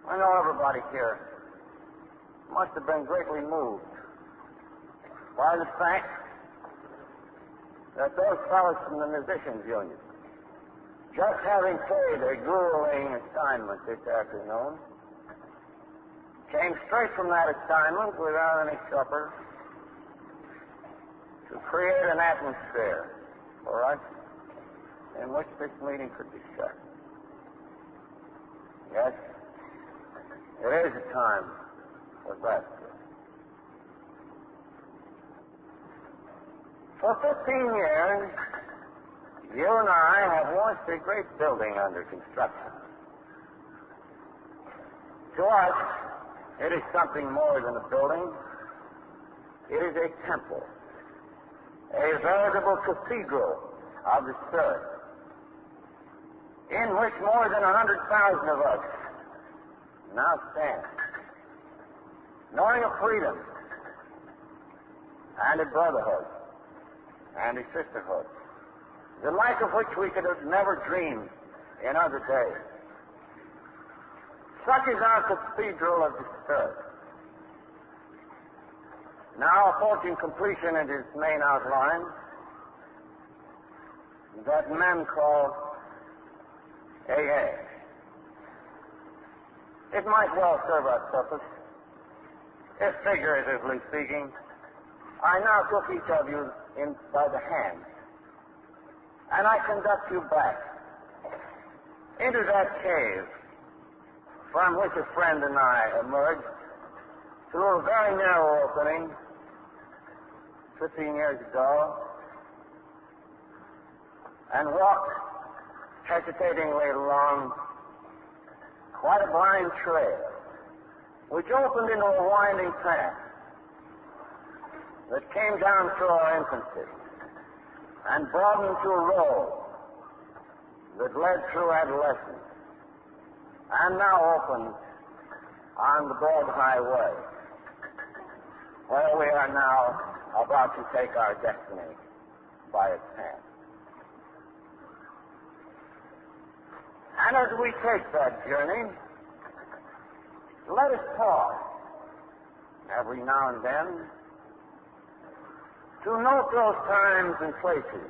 I know everybody here must have been greatly moved by the fact that those fellows from the Musicians Union, just having paid a grueling assignment this afternoon, came straight from that assignment without any supper to create an atmosphere for us in which this meeting could be set. Yes, it is a time for gratitude. For 15 years, you and I have watched a great building under construction. To us, it is something more than a building. It is a temple, a veritable cathedral of the Spirit, in which more than 100,000 of us now stand, knowing a freedom and a brotherhood and a sisterhood, the like of which we could have never dreamed in other days. Such is our cathedral of the Spirit, now approaching completion in its main outline, that men call AA. It might well serve our purpose if, figuratively speaking, I now took each of you in by the hand, and I conduct you back into that cave from which a friend and I emerged through a very narrow opening 15 years ago, and walked hesitatingly along quite a blind trail, which opened into a winding path that came down through our infancy and broadened to a road that led through adolescence and now opens on the broad highway where we are now about to take our destiny by its hand. And as we take that journey, let us pause every now and then to note those times and places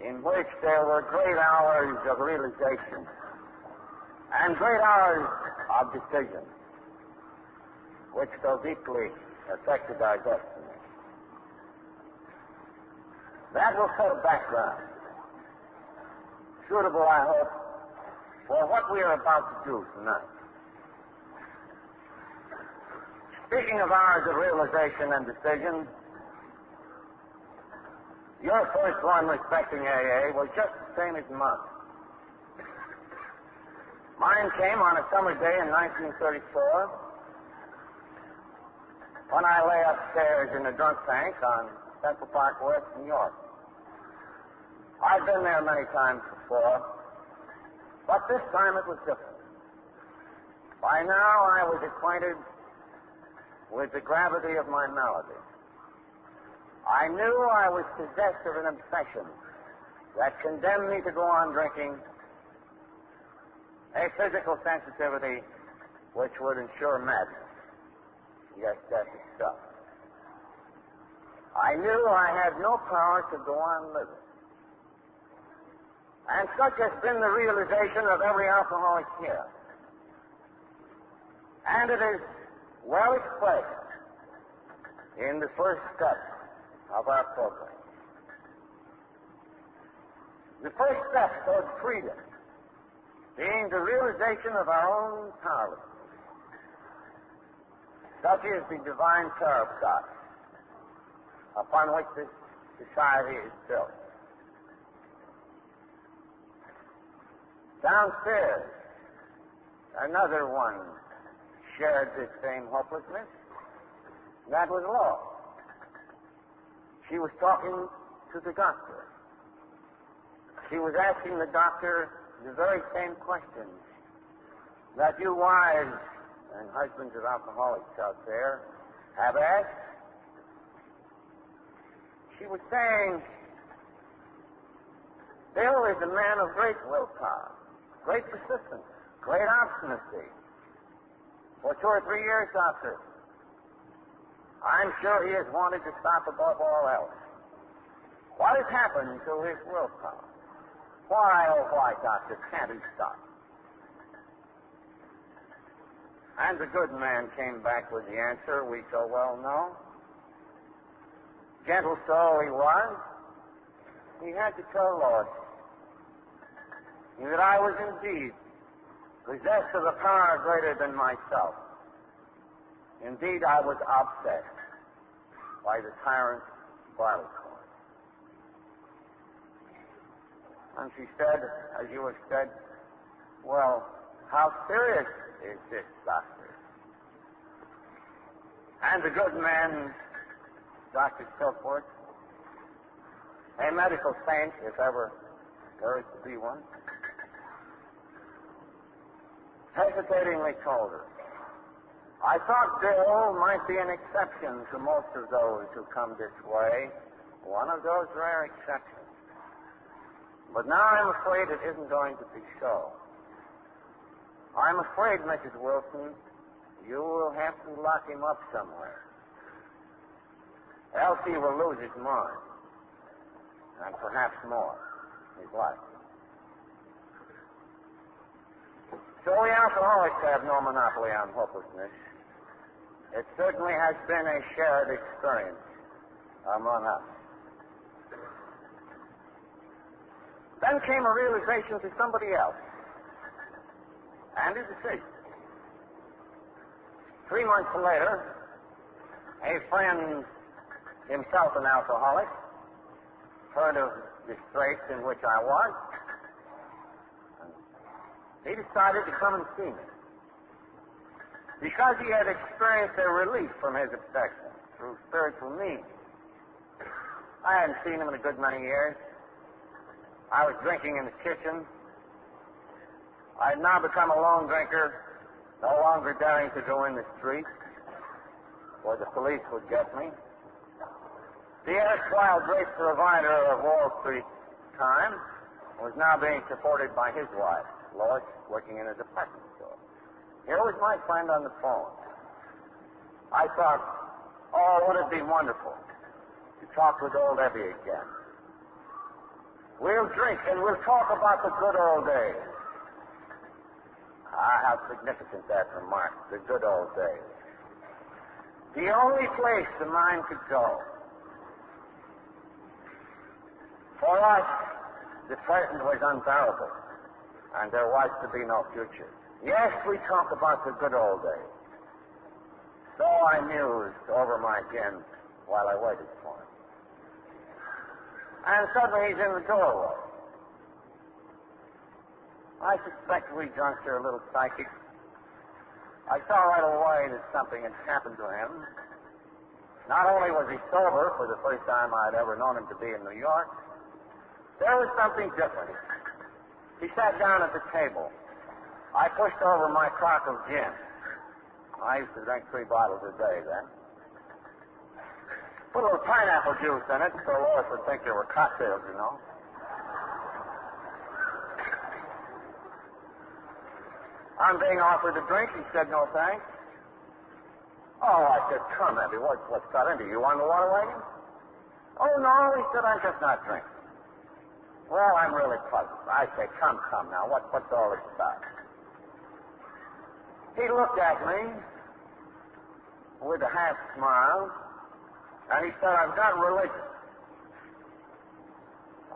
in which there were great hours of realization and great hours of decision which so deeply affected our destiny. That will set a background, suitable, I hope, for what we are about to do tonight. Speaking of hours of realization and decision, your first one respecting AA was just the same as mine. Mine came on a summer day in 1934 when I lay upstairs in a drunk tank on Central Park West, New York. I've been there many times before, but this time it was different. By now I was acquainted with the gravity of my malady. I knew I was possessed of an obsession that condemned me to go on drinking, a physical sensitivity which would ensure madness. Yes, death itself. I knew I had no power to go on living. And such has been the realization of every alcoholic here. And it is well expressed in the first step of our program. The first step towards freedom being the realization of our own powerlessness. Such is the divine paradox upon which this society is built. Downstairs, another one shared this same hopelessness. That was Laura. She was talking to the doctor. She was asking the doctor the very same questions that you wives and husbands of alcoholics out there have asked. She was saying, Bill is a man of great willpower, great persistence, great obstinacy, For 2 or 3 years, doctor. I'm sure he has wanted to stop above all else. What has happened to his willpower? Why, oh why, doctor, can't he stop? And the good man came back with the answer we so well know. Gentle soul he was, he had to tell Lois that I was indeed possessed of a power greater than myself. Indeed, I was obsessed by the tyrant Barleycorn. And she said, as you have said, well, how serious is this, doctor? And the good man, Dr. Silkworth, a medical saint, if ever there is to be one, hesitatingly told her, I thought Bill might be an exception to most of those who come this way, one of those rare exceptions. But now I'm afraid it isn't going to be so. I'm afraid, Mrs. Wilson, you will have to lock him up somewhere. Else he will lose his mind, and perhaps more, his life. So we alcoholics have no monopoly on hopelessness. It certainly has been a shared experience among us. Then came a realization to somebody else, and a decision. 3 months later, a friend, himself an alcoholic, heard of the straits in which I was, and he decided to come and see me. Because he had experienced a relief from his obsession through spiritual means. I hadn't seen him in a good many years. I was drinking in the kitchen. I had now become a lone drinker, no longer daring to go in the street, where the police would get me. The erstwhile great provider of Wall Street time was now being supported by his wife, Lois, working in a department store. Here was my friend on the phone. I thought, oh, would it be wonderful to talk with old Evie again. We'll drink and we'll talk about the good old days. Ah, how significant that remark, the good old days. The only place the mind could go. For us, the present was unbearable, and there was to be no future. Yes, we talk about the good old days. So I mused over my gin while I waited for him. And suddenly he's in the doorway. I suspect we drunks are a little psychic. I saw right away that something had happened to him. Not only was he sober for the first time I'd ever known him to be in New York, there was something different. He sat down at the table. I pushed over my crock of gin. I used to drink 3 bottles a day then. Put a little pineapple juice in it so Lois would think there were cocktails, you know. I'm being offered a drink. He said, no thanks. Oh, I said, come, Evie, what's got into you? You on the water wagon? Oh, no, he said, I'm just not drinking. Well, I'm really puzzled. I say, come now, what's all this about? He looked at me with a half smile, and he said, I've got religion.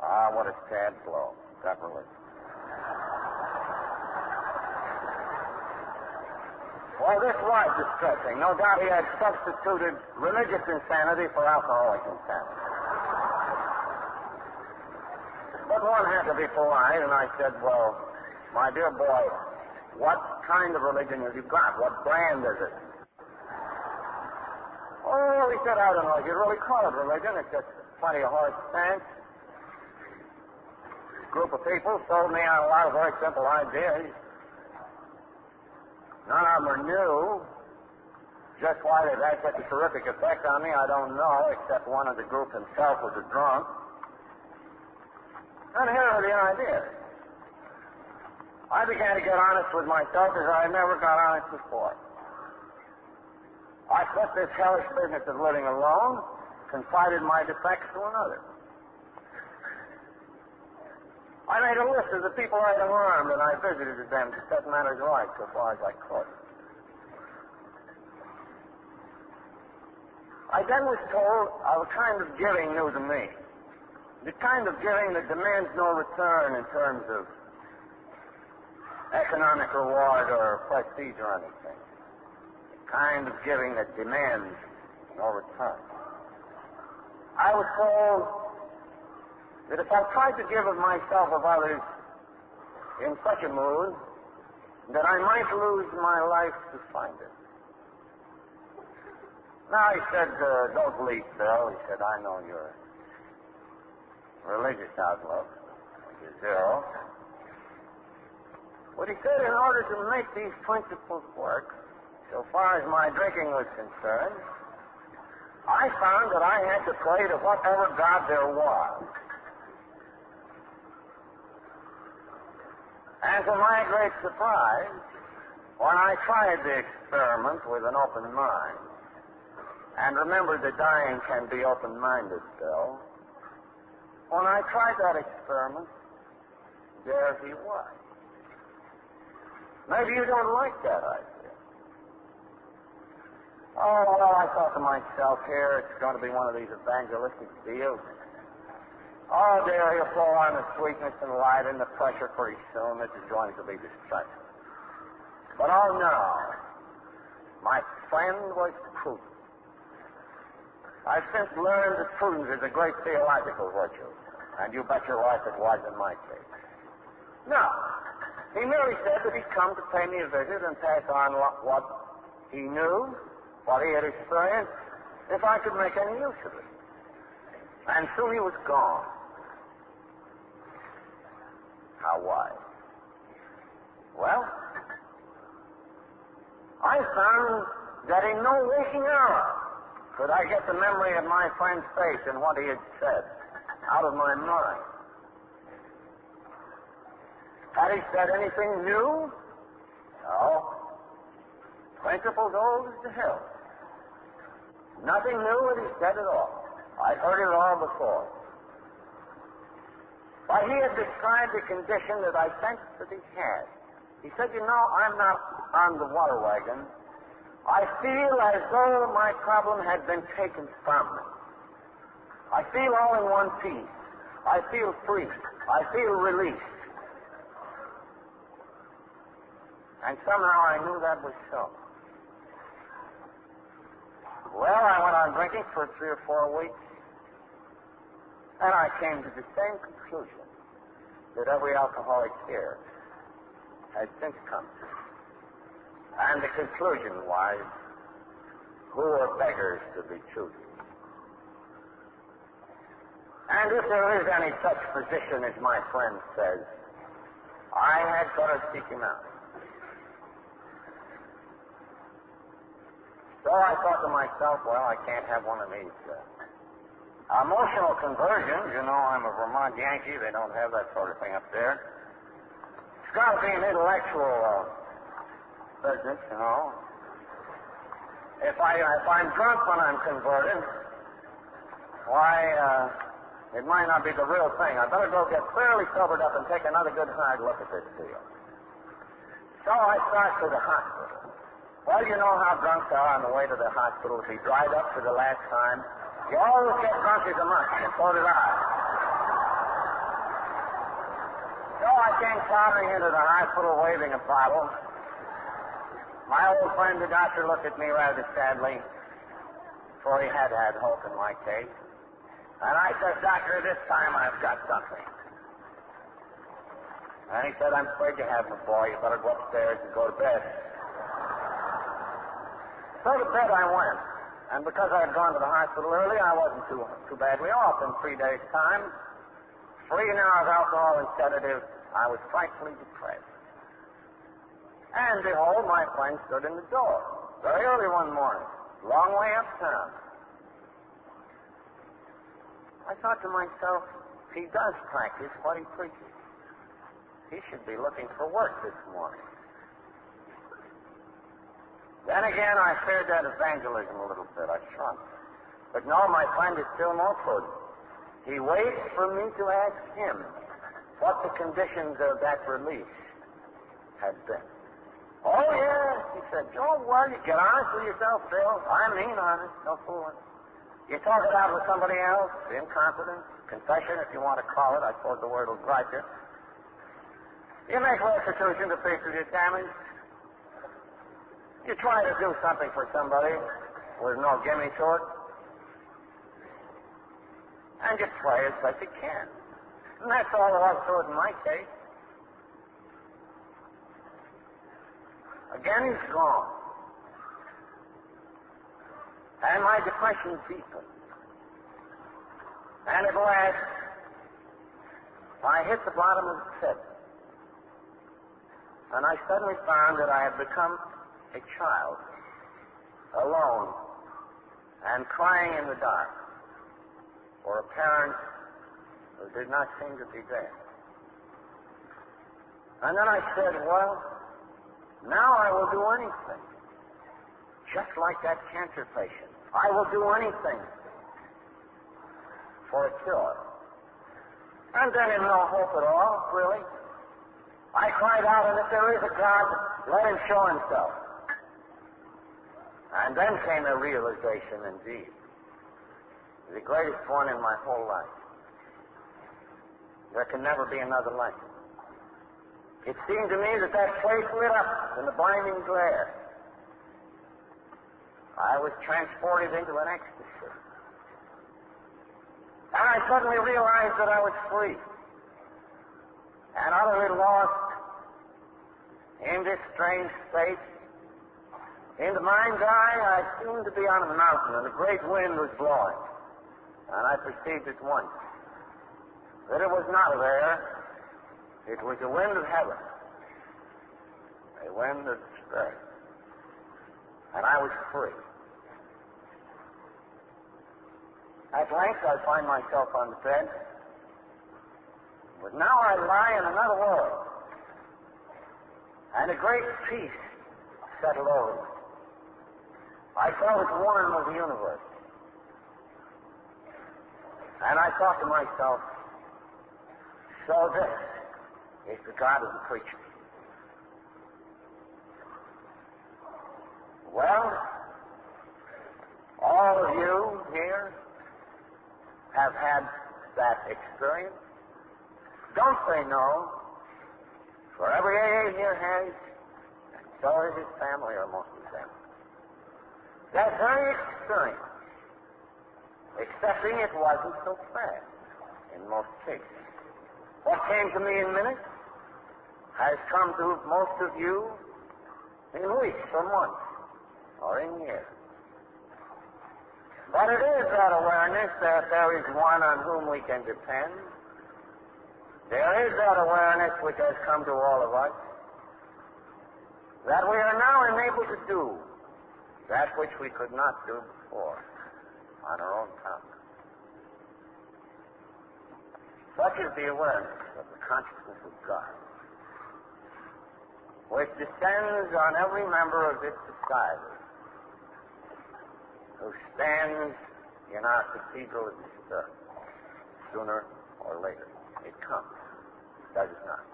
Ah, what a sad blow. Got religion. Well, this was distressing. No doubt he had substituted religious insanity for alcoholic insanity. But one had to be polite, and I said, well, my dear boy, what kind of religion have you got? What brand is it? Oh, he said, I don't know if you'd really call it religion. It's just plenty of horse stance. Group of people sold me on a lot of very simple ideas. None of them are new. Just why they've had such a terrific effect on me, I don't know, except one of the group himself was a drunk. And here are the ideas. I began to get honest with myself as I never got honest before. I quit this hellish business of living alone, confided my defects to another. I made a list of the people I'd harmed, and I visited them to set matters right so far as I could. I then was told of a kind of giving new to me. The kind of giving that demands no return in terms of economic reward or prestige or anything. The kind of giving that demands no return. I was told that if I tried to give of myself of others in such a mood, that I might lose my life to find it. Now, he said, don't leave, Bill. He said, I know your religious outlook, which is zero. But he said, in order to make these principles work, so far as my drinking was concerned, I found that I had to pray to whatever God there was. And to my great surprise, when I tried the experiment with an open mind, and remember that dying can be open-minded, Bill, when I tried that experiment, there he was. Maybe you don't like that idea. Oh, well, I thought to myself, here, it's going to be one of these evangelistic deals. Oh, dear, he'll flow on the sweetness and light and the pressure pretty soon. This is going to be distressing. But, oh, no. My friend was prudent. I've since learned that prudence is a great theological virtue. And you bet your life it was in my case. No. He merely said that he'd come to pay me a visit and pass on what he knew, what he had experienced, if I could make any use of it. And soon he was gone. How wise. Well, I found that in no waking hour could I get the memory of my friend's face and what he had said out of my mind. Had he said anything new? No. Principles old as the hill. Nothing new that he said at all. I'd heard it all before. But he had described the condition that I sensed that he had. He said, you know, I'm not on the water wagon. I feel as though my problem had been taken from me. I feel all in one piece. I feel free. I feel released. And somehow I knew that was so. Well, I went on drinking for 3 or 4 weeks, and I came to the same conclusion that every alcoholic here has since come to. And the conclusion was, who are beggars to be choosers? And if there is any such physician as my friend says, I had better seek him out. So I thought to myself, well, I can't have one of these emotional conversions. You know, I'm a Vermont Yankee. They don't have that sort of thing up there. It's got to be an intellectual business, you know. If I'm drunk when I'm converted, why, it might not be the real thing. I better go get clearly sobered up and take another good hard look at this deal. So I start to the hospital. Well, you know how drunks are on the way to the hospital. If he dried up for the last time, you always get drunk as a monkey, and so did I. So I came tottering into the hospital waving a bottle. My old friend, the doctor, looked at me rather sadly, for he had had hope in my case. And I said, Doctor, this time I've got something. And he said, I'm afraid you haven't, boy. You better go upstairs and go to bed. So to bed I went. And because I had gone to the hospital early, I wasn't too badly off in 3 days' time. 3 hours of alcohol and sedative, I was frightfully depressed. And behold, my friend stood in the door very early one morning, long way uptown. I thought to myself, he does practice what he preaches. He should be looking for work this morning. Then again, I feared that evangelism a little bit. I shrunk. But no, my friend is still more prudent. He waits for me to ask him what the conditions of that release had been. Oh, yes, he said. Oh, well, you get honest with yourself, Bill. I mean honest, no fooling. You talk it out with somebody else, inconfidence, confession, if you want to call it. I suppose the word will grudge you. You make restitution to people you're damaged. You try to do something for somebody with no gimme to it. And you play as best you can. And that's all there was to it in my case. Again, he's gone. And my depression deepened. And at last, I hit the bottom of the pit. And I suddenly found that I had become a child, alone, and crying in the dark for a parent who did not seem to be there. And then I said, well, now I will do anything. Just like that cancer patient. I will do anything for a cure. And then in no hope at all, really, I cried out, and if there is a God, let him show himself. And then came a realization, indeed, the greatest one in my whole life. There can never be another like it. It seemed to me that that place lit up in the blinding glare. I was transported into an ecstasy. And I suddenly realized that I was free and utterly lost in this strange state. In the mind's eye, I seemed to be on a mountain, and a great wind was blowing. And I perceived at once that it was not of air, it was a wind of heaven, a wind of spirit. And I was free. At length, I find myself on the bed, but now I lie in another world, and a great peace settled over me. I felt as one with the universe. And I thought to myself, so this is the God of the preacher. Well, all of you here have had that experience. Don't say no. For every AA here has, and so is his family, or most of them. That very experience, excepting it wasn't so fast in most cases. What came to me in minutes has come to most of you in weeks or months or in years. But it is that awareness that there is one on whom we can depend. There is that awareness which has come to all of us, that we are now enabled to do that which we could not do before on our own tongue. Such is the awareness of the consciousness of God, which descends on every member of this society who stands in our cathedral of the spirit. Sooner or later, it comes. Does it not?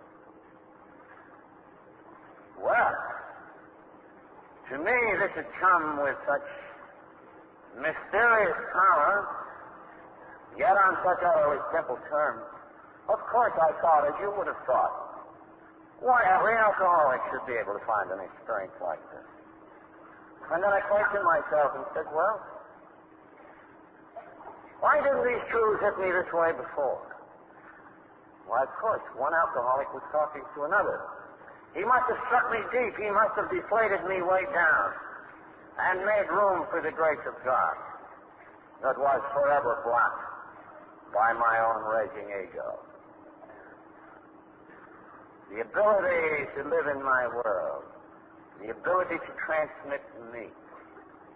Well, to me, this had come with such mysterious power, yet on such utterly simple terms. Of course, I thought, as you would have thought, why, every alcoholic should be able to find an experience like this. And then I questioned myself and said, well, why didn't these truths hit me this way before? Well, of course, one alcoholic was talking to another. He must have struck me deep. He must have deflated me way down and made room for the grace of God that was forever blocked by my own raging ego. The ability to live in my world, the ability to transmit me,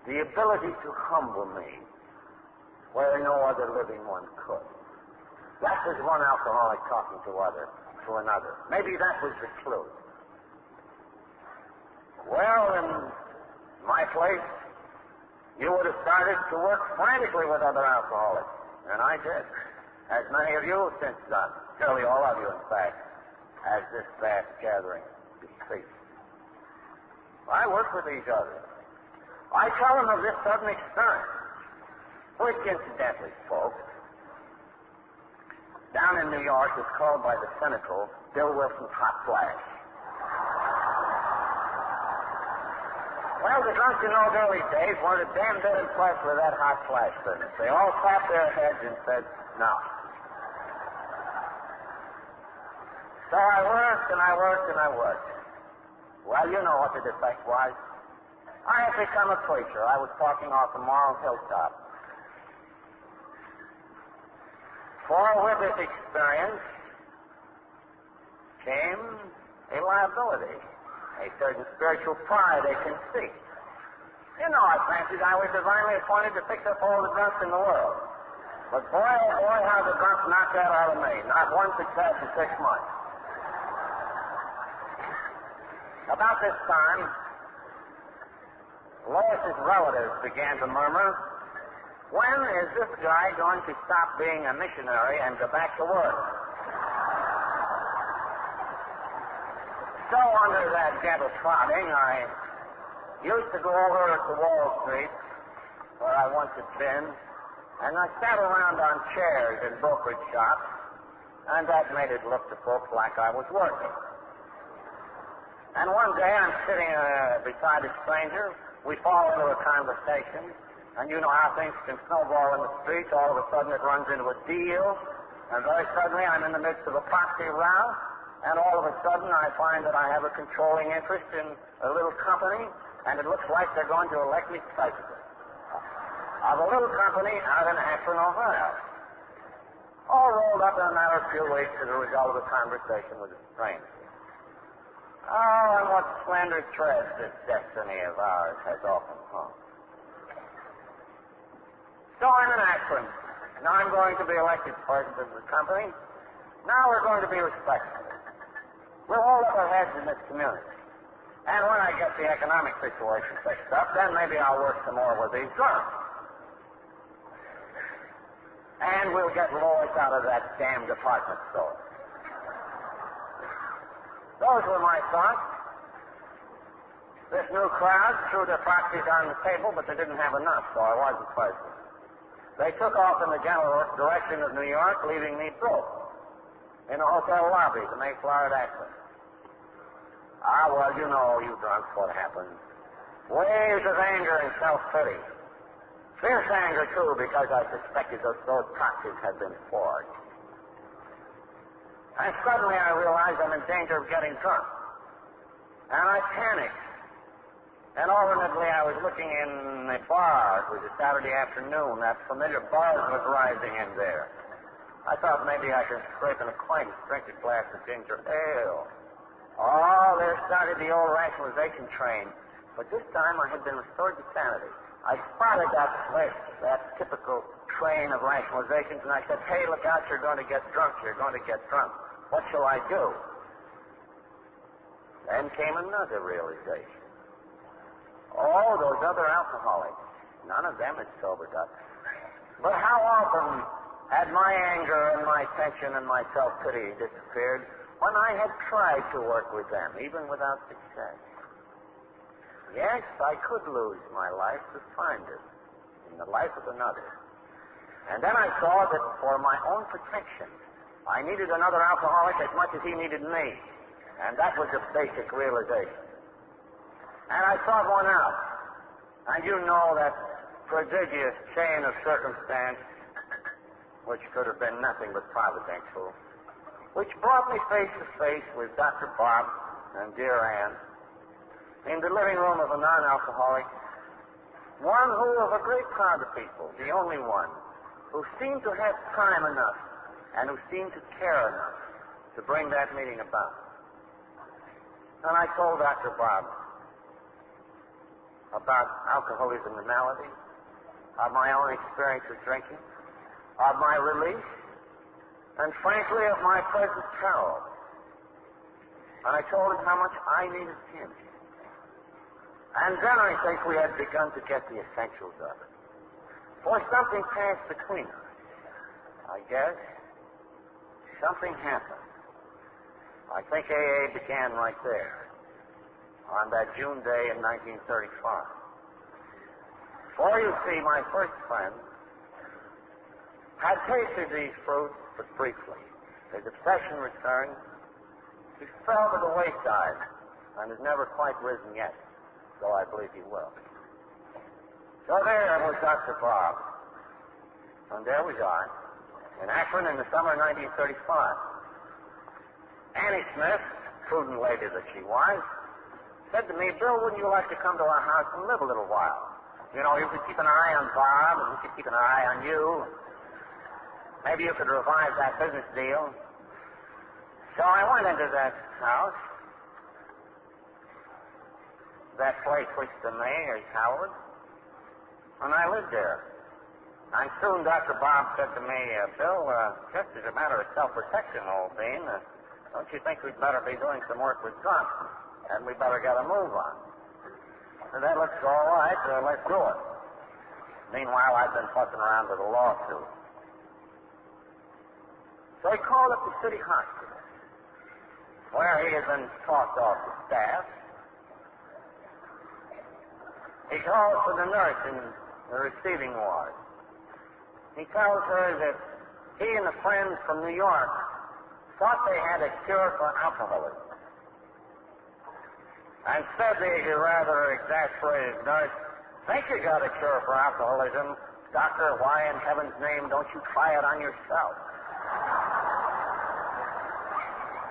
the ability to humble me where no other living one could. That was one alcoholic talking to another. Maybe that was the clue. Well, in my place, you would have started to work frantically with other alcoholics. And I did. As many of you have since done. Nearly all of you, in fact, as this vast gathering speaks. I work with these others. I tell them of this sudden experience, which, incidentally, folks, down in New York is called by the cynical Bill Wilson's hot flash. Well, the drunks in those early days weren't a damn bit impressed with that hot flash business. They all clapped their heads and said, no. So I worked and I worked and I worked. Well, you know what the defect was. I had become a preacher. I was talking off the moral hilltop. For with this experience came a liability, a certain spiritual pride, a conceit. You know, I fancied I was divinely appointed to fix up all the drunks in the world. But boy, oh boy, how the drunks knocked that out of me. Not one success in 6 months. About this time, Lois's relatives began to murmur, when is this guy going to stop being a missionary and go back to work? So under that gentle prodding, I used to go over to Wall Street, where I once had been, and I sat around on chairs in brokerage shops, and that made it look to folks like I was working. And one day I'm sitting beside a stranger. We fall into a conversation, and you know how things can snowball in the streets. All of a sudden it runs into a deal, and very suddenly I'm in the midst of a proxy row, and all of a sudden I find that I have a controlling interest in a little company, and it looks like they're going to elect me president of a little company out in Akron, Ohio. All rolled up in a matter of a few weeks as a result of a conversation with a stranger. Oh, and what slender threads this destiny of ours has often hung. So I'm in Akron. Now I'm going to be elected president of the company. Now we're going to be respectful. We'll hold up our heads in this community. And when I get the economic situation fixed up, then maybe I'll work some more with these drunks. And we'll get Lois out of that damn department store. Those were my thoughts. This new crowd threw their proxies on the table, but they didn't have enough, so I wasn't president. They took off in the general direction of New York, leaving me broke in a hotel lobby, the Mayflower at Akron. Ah, well, you know, you drunks, what happened. Waves of anger and self-pity. Fierce anger, too, because I suspected those proxies had been forged. And suddenly I realized I'm in danger of getting drunk. And I panicked. And alternately I was looking in a bar. It was a Saturday afternoon. That familiar buzz was rising in there. I thought maybe I could scrape an acquaintance, drink a glass of ginger ale. Oh, there started the old rationalization train. But this time I had been restored to sanity. I spotted that typical train of rationalizations, and I said, hey, look out, you're going to get drunk. You're going to get drunk. What shall I do? Then came another realization. Oh, those other alcoholics. None of them had sobered up. But how often had my anger and my tension and my self-pity disappeared when I had tried to work with them, even without success? Yes, I could lose my life to find it in the life of another. And then I saw that for my own protection, I needed another alcoholic as much as he needed me. And that was a basic realization. And I sought one out. And you know that prodigious chain of circumstance, which could have been nothing but providential, which brought me face to face with Dr. Bob and dear Ann in the living room of a non-alcoholic, one who of a great crowd of people, the only one, who seemed to have time enough and who seemed to care enough to bring that meeting about. And I told Dr. Bob about alcoholism and malady, of my own experience with drinking, of my relief, and frankly of my present peril. And I told him how much I needed him. And then I think we had begun to get the essentials of it. For something passed between us. I guess something happened. I think AA began right there, on that June day in 1935. For you see, my first friend had tasted these fruits, but briefly. His obsession returned. He fell to the wayside and has never quite risen yet, though I believe he will. So there was Dr. Bob. And there was I, in Akron in the summer of 1935. Annie Smith, prudent lady that she was, said to me, Bill, wouldn't you like to come to our house and live a little while? You know, you could keep an eye on Bob, and we could keep an eye on you. Maybe you could revive that business deal. So I went into that house. That place which to me is Howard. And I lived there. And soon Dr. Bob said to me, Bill, just as a matter of self-protection, old bean, don't you think we'd better be doing some work with drunks? And we better get a move on. So that looks all right. Let's do it. Meanwhile, I've been fussing around with a lawsuit. So he called up the city hospital, where he had been talked off the staff. He calls for the nurse in the receiving ward. He tells her that he and the friends from New York thought they had a cure for alcoholism. And said the rather exasperated nurse, think you got a cure for alcoholism. Doctor, why in heaven's name don't you try it on yourself?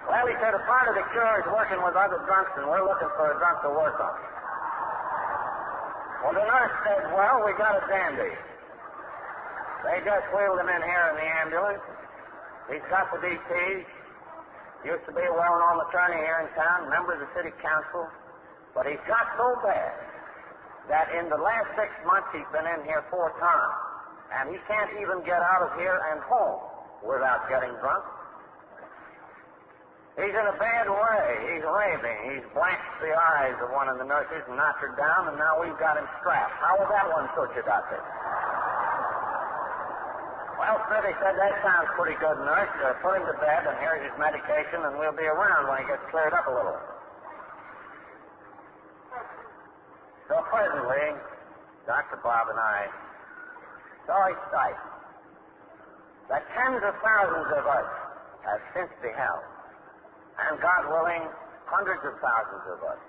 Well, he said, a part of the cure is working with other drunks, and we're looking for a drunk to work on. Well, the nurse said, well, we got a dandy. They just wheeled him in here in the ambulance. He's got the DTs. Used to be a well-known attorney here in town, member of the city council. But he's got so bad that in the last 6 months he's been in here 4 times. And he can't even get out of here and home without getting drunk. He's in a bad way. He's raving. He's blanched the eyes of one of the nurses and knocked her down, and now we've got him strapped. How will that one suit you, Doctor? Well, Smithy said, that sounds pretty good, nurse. Put him to bed, and here's his medication, and we'll be around when he gets cleared up a little. So presently, Dr. Bob and I saw a sight that tens of thousands of us have since beheld. And God willing, hundreds of thousands of us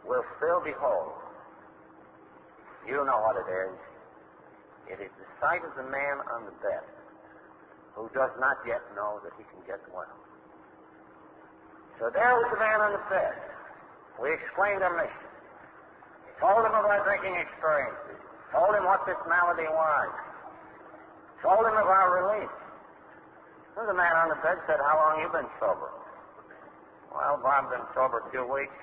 will still behold. You know what it is. It is the sight of the man on the bed who does not yet know that he can get well. So there was the man on the bed. We explained our mission. Told him of our drinking experiences. Told him what this malady was. Told him of our relief. So the man on the bed said, how long have you been sober? Well, Bob's been sober a few weeks.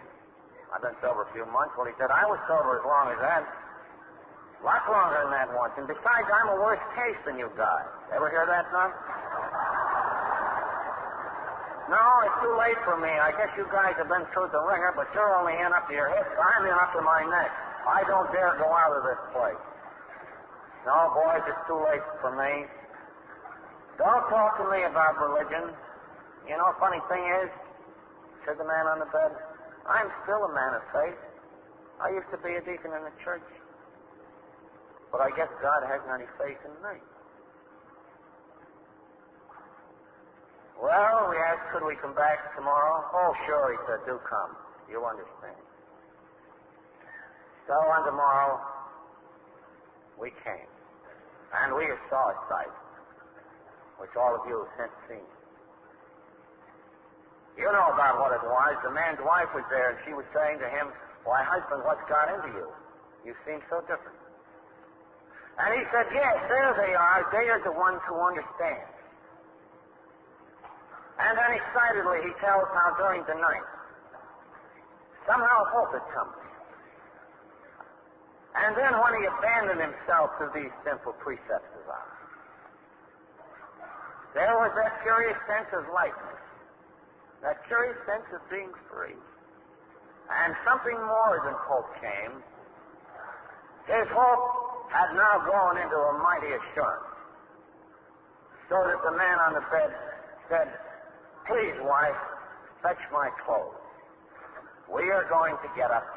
I've been sober a few months. Well, he said, I was sober as long as that. A lot longer than that once. And besides, I'm a worse case than you guys. Ever hear that, son? No, it's too late for me. I guess you guys have been through the ringer, but you're only in up to your hips. I'm in up to my neck. I don't dare go out of this place. No, boys, it's too late for me. Don't talk to me about religion. You know, funny thing is, said the man on the bed, I'm still a man of faith. I used to be a deacon in the church. But I guess God hasn't any faith in me. Well, we asked, could we come back tomorrow? Oh, sure, he said, do come. You understand. So on tomorrow, we came. And we saw a sight, which all of you have since seen. You know about what it was. The man's wife was there, and she was saying to him, why, husband, what's got into you? You seem so different. And he said, yes, there they are. They are the ones who understand. And then excitedly he tells how during the night, somehow hope had come to him. And then when he abandoned himself to these simple precepts of ours, there was that curious sense of lightness, that curious sense of being free. And And something more than hope came. His hope had now grown into a mighty assurance. So that the man on the bed said, "Please, wife, fetch my clothes. We are going to get up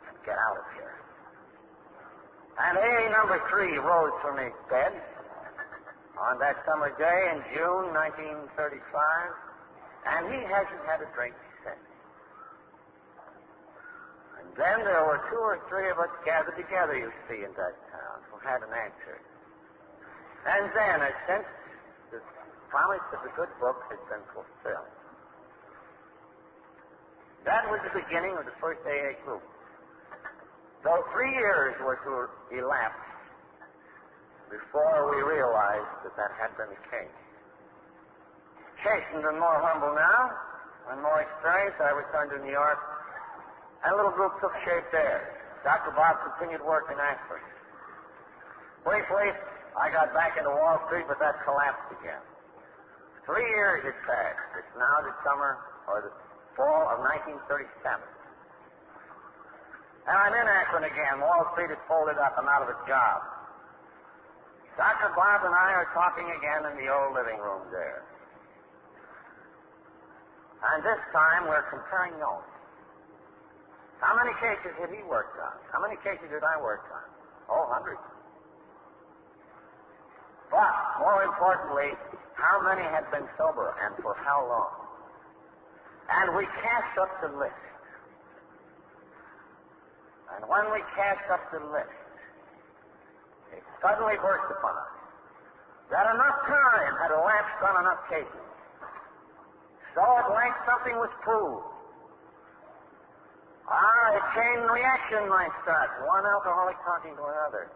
and get out of here." And A number 3 rose from his bed on that summer day in June 1935, and he hasn't had a drink since. And then there were 2 or 3 of us gathered together, you see, in that town, who had an answer. And then, as since the promise of the good book has been fulfilled. That was the beginning of the first AA group. Though 3 years were to elapse before we realized that had been the case. Chastened and more humble now, and more experienced, I returned to New York, and a little group took shape there. Dr. Bob continued work in Akron. Briefly, I got back into Wall Street, but that collapsed again. 3 years had passed. It's now the summer or the fall of 1937. And I'm in Akron again. Wall Street is folded up. I'm out of a job. Dr. Bob and I are talking again in the old living room there. And this time we're comparing notes. How many cases had he worked on? How many cases did I work on? Oh, hundreds. But, more importantly, how many had been sober and for how long? And we cast up the list. And when we cast up the list, it suddenly burst upon us that enough time had elapsed on enough cases. So at length something was proved. A chain reaction might start, one alcoholic talking to another.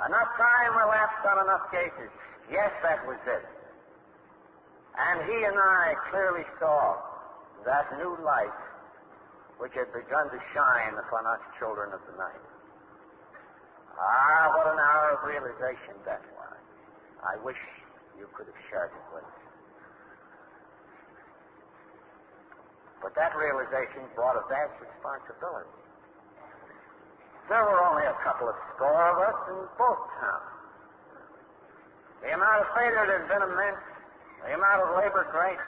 Enough time elapsed on enough cases. Yes, that was it. And he and I clearly saw that new light which had begun to shine upon us children of the night. What an hour of realization that was. I wish you could have shared it with us. But that realization brought a vast responsibility. There were only a couple of score of us in both towns. The amount of failure had been immense, the amount of labor great.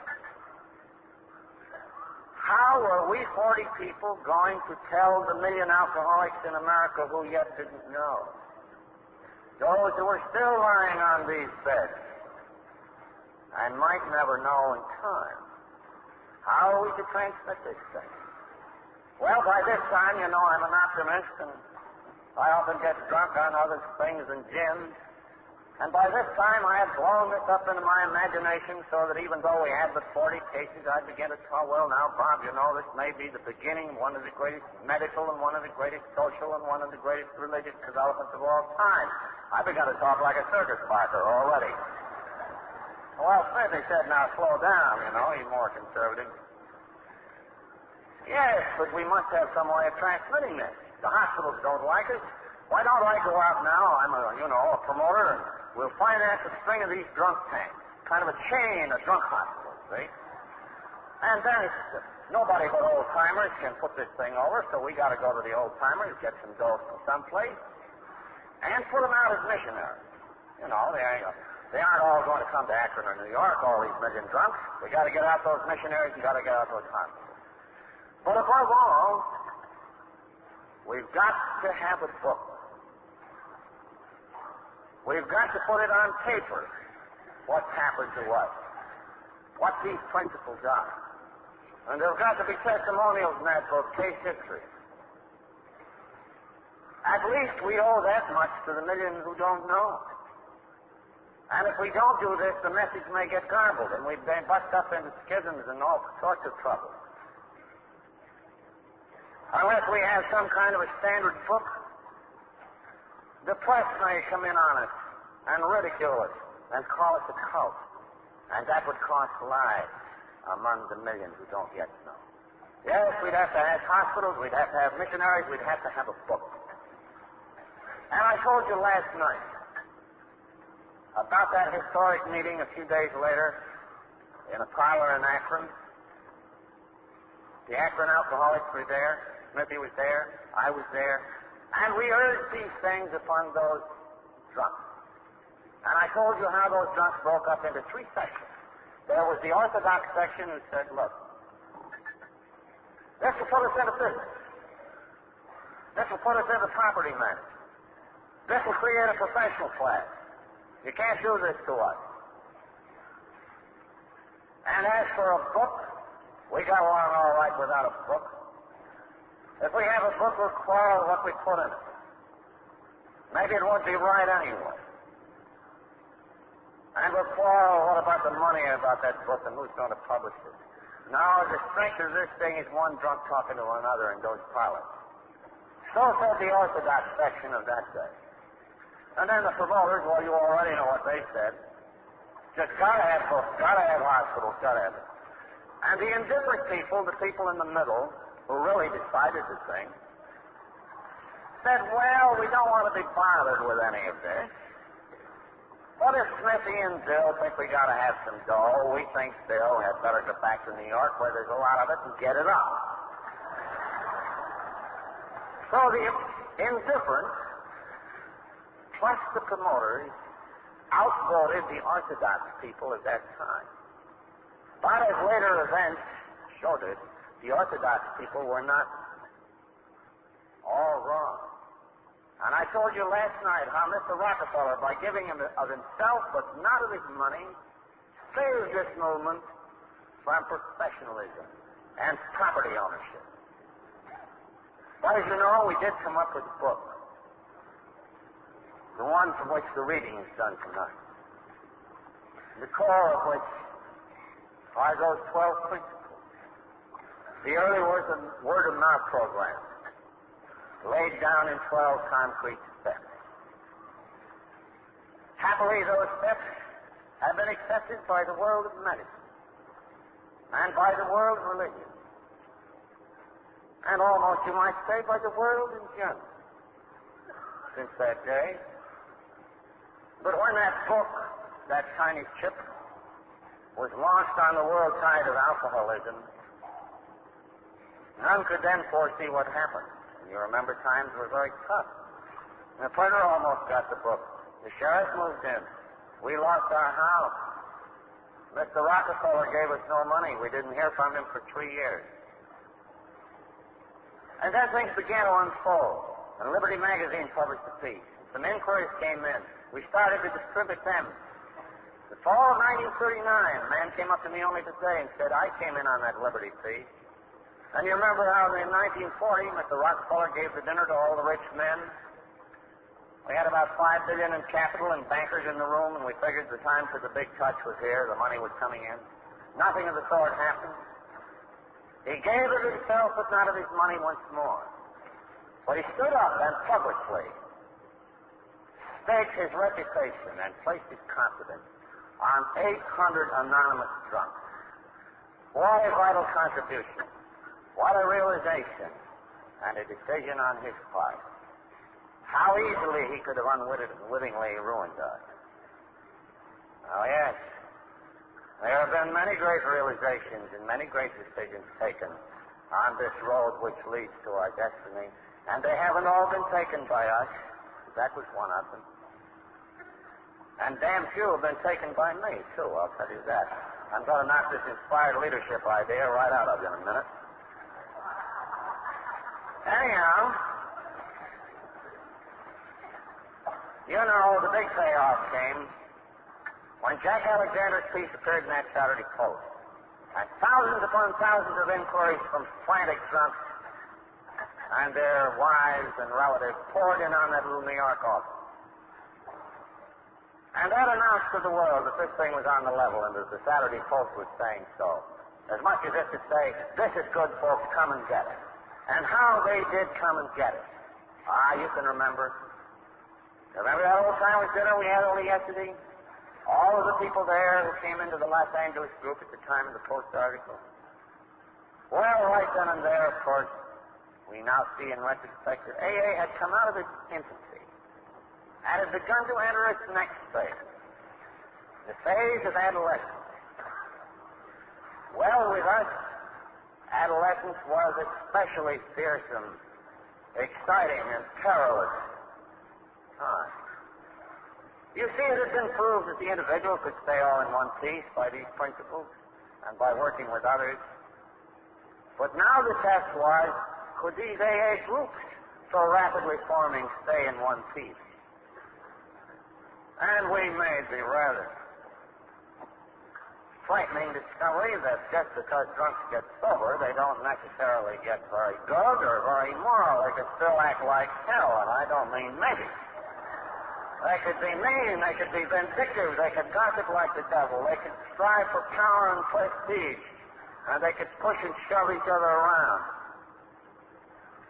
How were we 40 people going to tell the million alcoholics in America who yet didn't know? Those who were still lying on these beds and might never know in time. How are we to transmit this thing? Well, by this time, you know, I'm an optimist, and I often get drunk on other things than gin. And by this time, I had blown this up into my imagination so that even though we had but 40 cases, I began to talk, well, now, Bob, you know, this may be the beginning of one of the greatest medical and one of the greatest social and one of the greatest religious developments of all time. I began to talk like a circus barker already. Well, Smith, he said, now slow down, you know, he's more conservative. Yes, but we must have some way of transmitting this. The hospitals don't like us. Why don't I go out now? I'm a promoter, and we'll finance a string of these drunk tanks. Kind of a chain of drunk hospitals, see? And then nobody but old-timers can put this thing over, so we got to go to the old-timers, get some dough from someplace, and put them out as missionaries. You know, they aren't all going to come to Akron or New York, all these million drunks. We got to get out those missionaries and got to get out those hospitals. But above all, we've got to have a book. We've got to put it on paper, what's happened to us, what these principles are. And there've got to be testimonials in that book, case history. At least we owe that much to the million who don't know. And if we don't do this, the message may get garbled, and we may bust up into schisms and all sorts of trouble. Unless we have some kind of a standard book, the press may come in on us and ridicule us and call us a cult. And that would cost lives among the million who don't yet know. Yes, we'd have to have hospitals, we'd have to have missionaries, we'd have to have a book. And I told you last night about that historic meeting a few days later in a parlor in Akron. The Akron alcoholics were there. Smithy was there, I was there, and we urged these things upon those drunks. And I told you how those drunks broke up into three sections. There was the Orthodox section who said, look, this will put us into business. This will put us into property management. This will create a professional class. You can't do this to us. And as for a book, we got along all right without a book. If we have a book, we'll quarrel what we put in it. Maybe it won't be right anyway. And we'll quarrel what about the money about that book and who's going to publish it. Now, the strength of this thing is one drunk talking to another in those parlors. So said the Orthodox section of that day. And then the promoters, well, you already know what they said. Just gotta have books, gotta have hospitals, gotta have it. And the indifferent people, the people in the middle, who really decided the thing, said, well, we don't want to be bothered with any of this. But if Smithy and Bill think we got to have some dough, we think Bill had better go back to New York where there's a lot of it and get it up. So the indifferent, plus the promoters, outvoted the Orthodox people at that time. But as later events showed it, the Orthodox people were not all wrong. And I told you last night how Mr. Rockefeller, by giving him of himself but not of his money, saved this movement from professionalism and property ownership. But as you know, we did come up with a book, the one from which the reading is done tonight, the core of which are those 12 principles, the early word-of-mouth program, laid down in 12 concrete steps. Happily, those steps have been accepted by the world of medicine and by the world of religion, and almost, you might say, by the world in general since that day. But when that book, that tiny chip, was launched on the world tide of alcoholism, none could then foresee what happened. You remember times were very tough. The printer almost got the book. The sheriff moved in. We lost our house. Mr. Rockefeller gave us no money. We didn't hear from him for 3 years. And then things began to unfold. And Liberty Magazine published a piece. Some inquiries came in. We started to distribute them. The fall of 1939, a man came up to me only today and said, I came in on that Liberty piece. And you remember how in 1940, Mr. Rockefeller gave the dinner to all the rich men. We had about $5 billion in capital and bankers in the room, and we figured the time for the big touch was here. The money was coming in. Nothing of the sort happened. He gave of himself, but not of his money once more. But he stood up and publicly staked his reputation and placed his confidence on 800 anonymous drunks. What a vital contribution. What a realization and a decision on his part. How easily he could have unwittingly ruined us. Oh, yes. There have been many great realizations and many great decisions taken on this road which leads to our destiny, and they haven't all been taken by us. That was one of them. And damn few have been taken by me, too, I'll tell you that. I'm going to knock this inspired leadership idea right out of you in a minute. Anyhow, you know, the big payoff came when Jack Alexander's piece appeared in that Saturday Post. And thousands upon thousands of inquiries from frantic drunks and their wives and relatives poured in on that little New York office. And that announced to the world that this thing was on the level, and that the Saturday Post was saying so. As much as if to say, this is good, folks, come and get it. And how they did come and get it. You can remember. Remember that old sandwich dinner we had only yesterday? All of the people there who came into the Los Angeles group at the time of the Post article. Well, right then and there, of course, we now see in retrospect that AA had come out of its infancy and had begun to enter its next phase, the phase of adolescence. Well, with us, adolescence was especially fearsome, exciting, and perilous time. You see, it had been proved that the individual could stay all in one piece by these principles and by working with others. But now the test was, could these AA groups, so rapidly forming, stay in one piece? And we made the rather frightening discovery that just because drunks get sober, they don't necessarily get very good or very moral. They could still act like hell, and I don't mean maybe. They could be mean, they could be vindictive, they could gossip like the devil, they could strive for power and prestige, and they could push and shove each other around.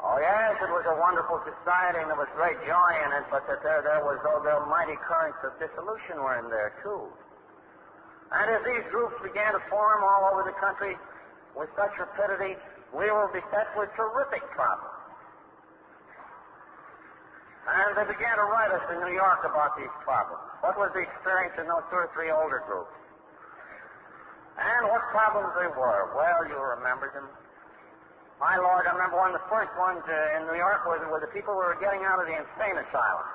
Oh yes, it was a wonderful society and there was great joy in it, but that there was, the mighty currents of dissolution were in there too. And as these groups began to form all over the country with such rapidity, we were beset with terrific problems. And they began to write us in New York about these problems. What was the experience in those 2 or 3 older groups? And what problems they were? Well, you remember them. My Lord, I remember one of the first ones in New York were the people who were getting out of the insane asylum.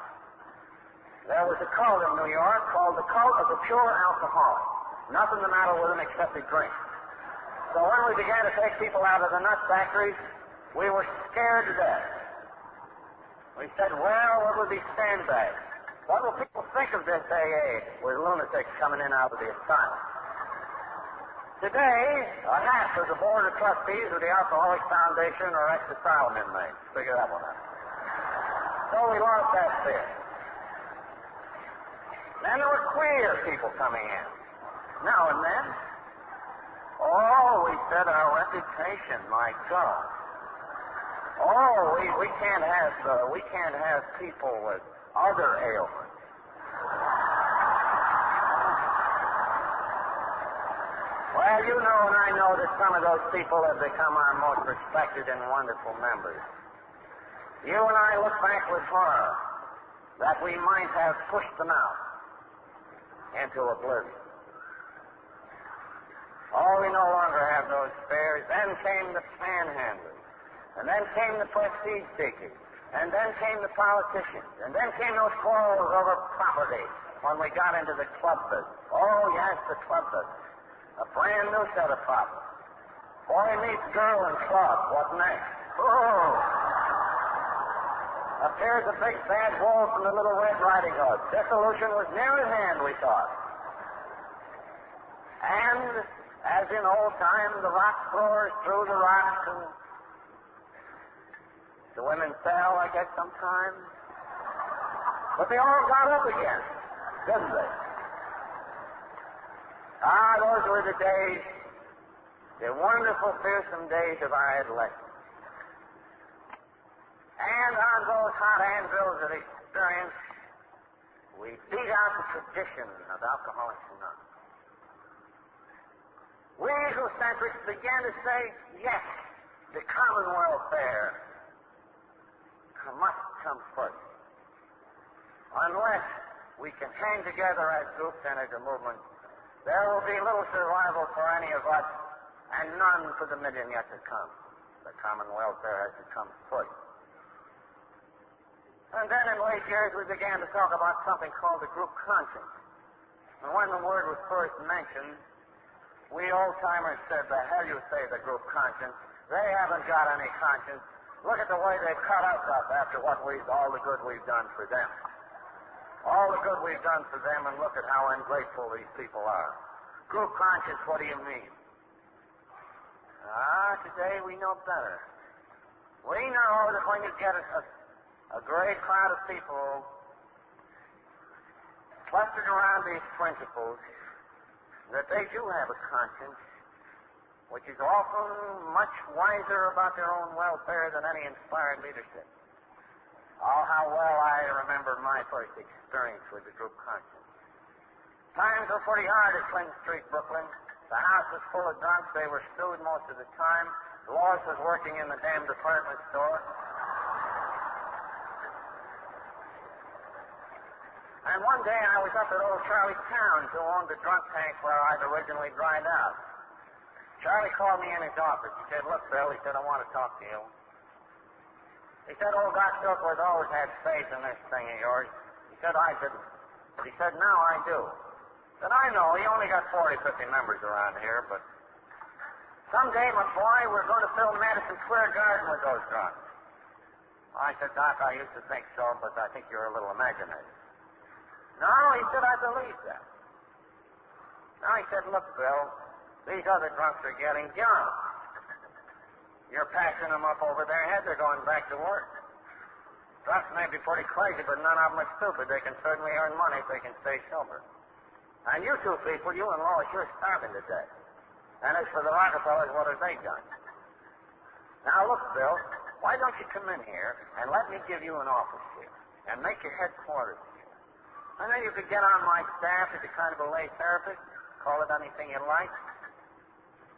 There was a cult in New York called the Cult of the Pure Alcoholic. Nothing the matter with them except they drink. So when we began to take people out of the nut factories, we were scared to death. We said, well, what will be sandbags? What will people think of this AA with lunatics coming in out of the asylum? Today, a half of the board of trustees of the Alcoholics Foundation are ex-asylum inmates. Figure that one out. So we lost that fear. Then there were queer people coming in. Now and then. Oh, we said our reputation, my God. Oh, we can't have people with other ailments. Well, you know and I know that some of those people have become our most respected and wonderful members. You and I look back with horror that we might have pushed them out into oblivion. Oh, we no longer have those fears. Then came the panhandlers. And then came the prestige seekers. And then came the politicians. And then came those quarrels over property when we got into the club business. Oh, yes, the club business. A brand new set of problems. Boy meets girl in club. What next? Oh! Appears a big bad wolf from the Little Red Riding Hood. Dissolution was near at hand, we thought. And, as in old times, the rock throwers threw the rocks and the women fell, I guess, sometimes. But they all got up again, didn't they? Ah, those were the days, the wonderful, fearsome days of our adolescence. And on those hot anvils of experience, we beat out the tradition of Alcoholics Anonymous. We egocentrics began to say, yes, the common welfare must come first. Unless we can hang together as groups and as a movement, there will be little survival for any of us and none for the million yet to come. The common welfare has to come first. And then in late years we began to talk about something called the group conscience. And when the word was first mentioned, we old-timers said, the hell you say, the group conscience. They haven't got any conscience. Look at the way they've cut us up after all the good we've done for them. All the good we've done for them, and look at how ungrateful these people are. Group conscience, what do you mean? Today we know better. We know that when you get a great crowd of people clustered around these principles, that they do have a conscience, which is often much wiser about their own welfare than any inspired leadership. Oh, how well I remember my first experience with the group conscience. Times were pretty hard at Clinton Street, Brooklyn. The house was full of drunks. They were stewed most of the time. Lois was working in the damn department store. And one day I was up at old Charlie Towns, who owned the drunk tank where I'd originally dried out. Charlie called me in his office. He said, look, Bill, he said, I want to talk to you. He said, old Doc Silkworth always had faith in this thing of yours. He said, I didn't. But he said, now I do. He said, I know, he only got 40, 50 members around here, but someday, my boy, we're going to fill Madison Square Garden with those drunks. I said, Doc, I used to think so, but I think you're a little imaginative. No, he said, I believe that. Now, he said, look, Bill, these other drunks are getting young. You're passing them up over their head. They're going back to work. Drunks may be pretty crazy, but none of them are stupid. They can certainly earn money if they can stay sober. And you two people, you and Lois, you're starving to death. And as for the Rockefellers, what have they done? Now, look, Bill, why don't you come in here and let me give you an office here and make your headquarters here. And then you could get on my staff as a kind of a lay therapist, call it anything you like.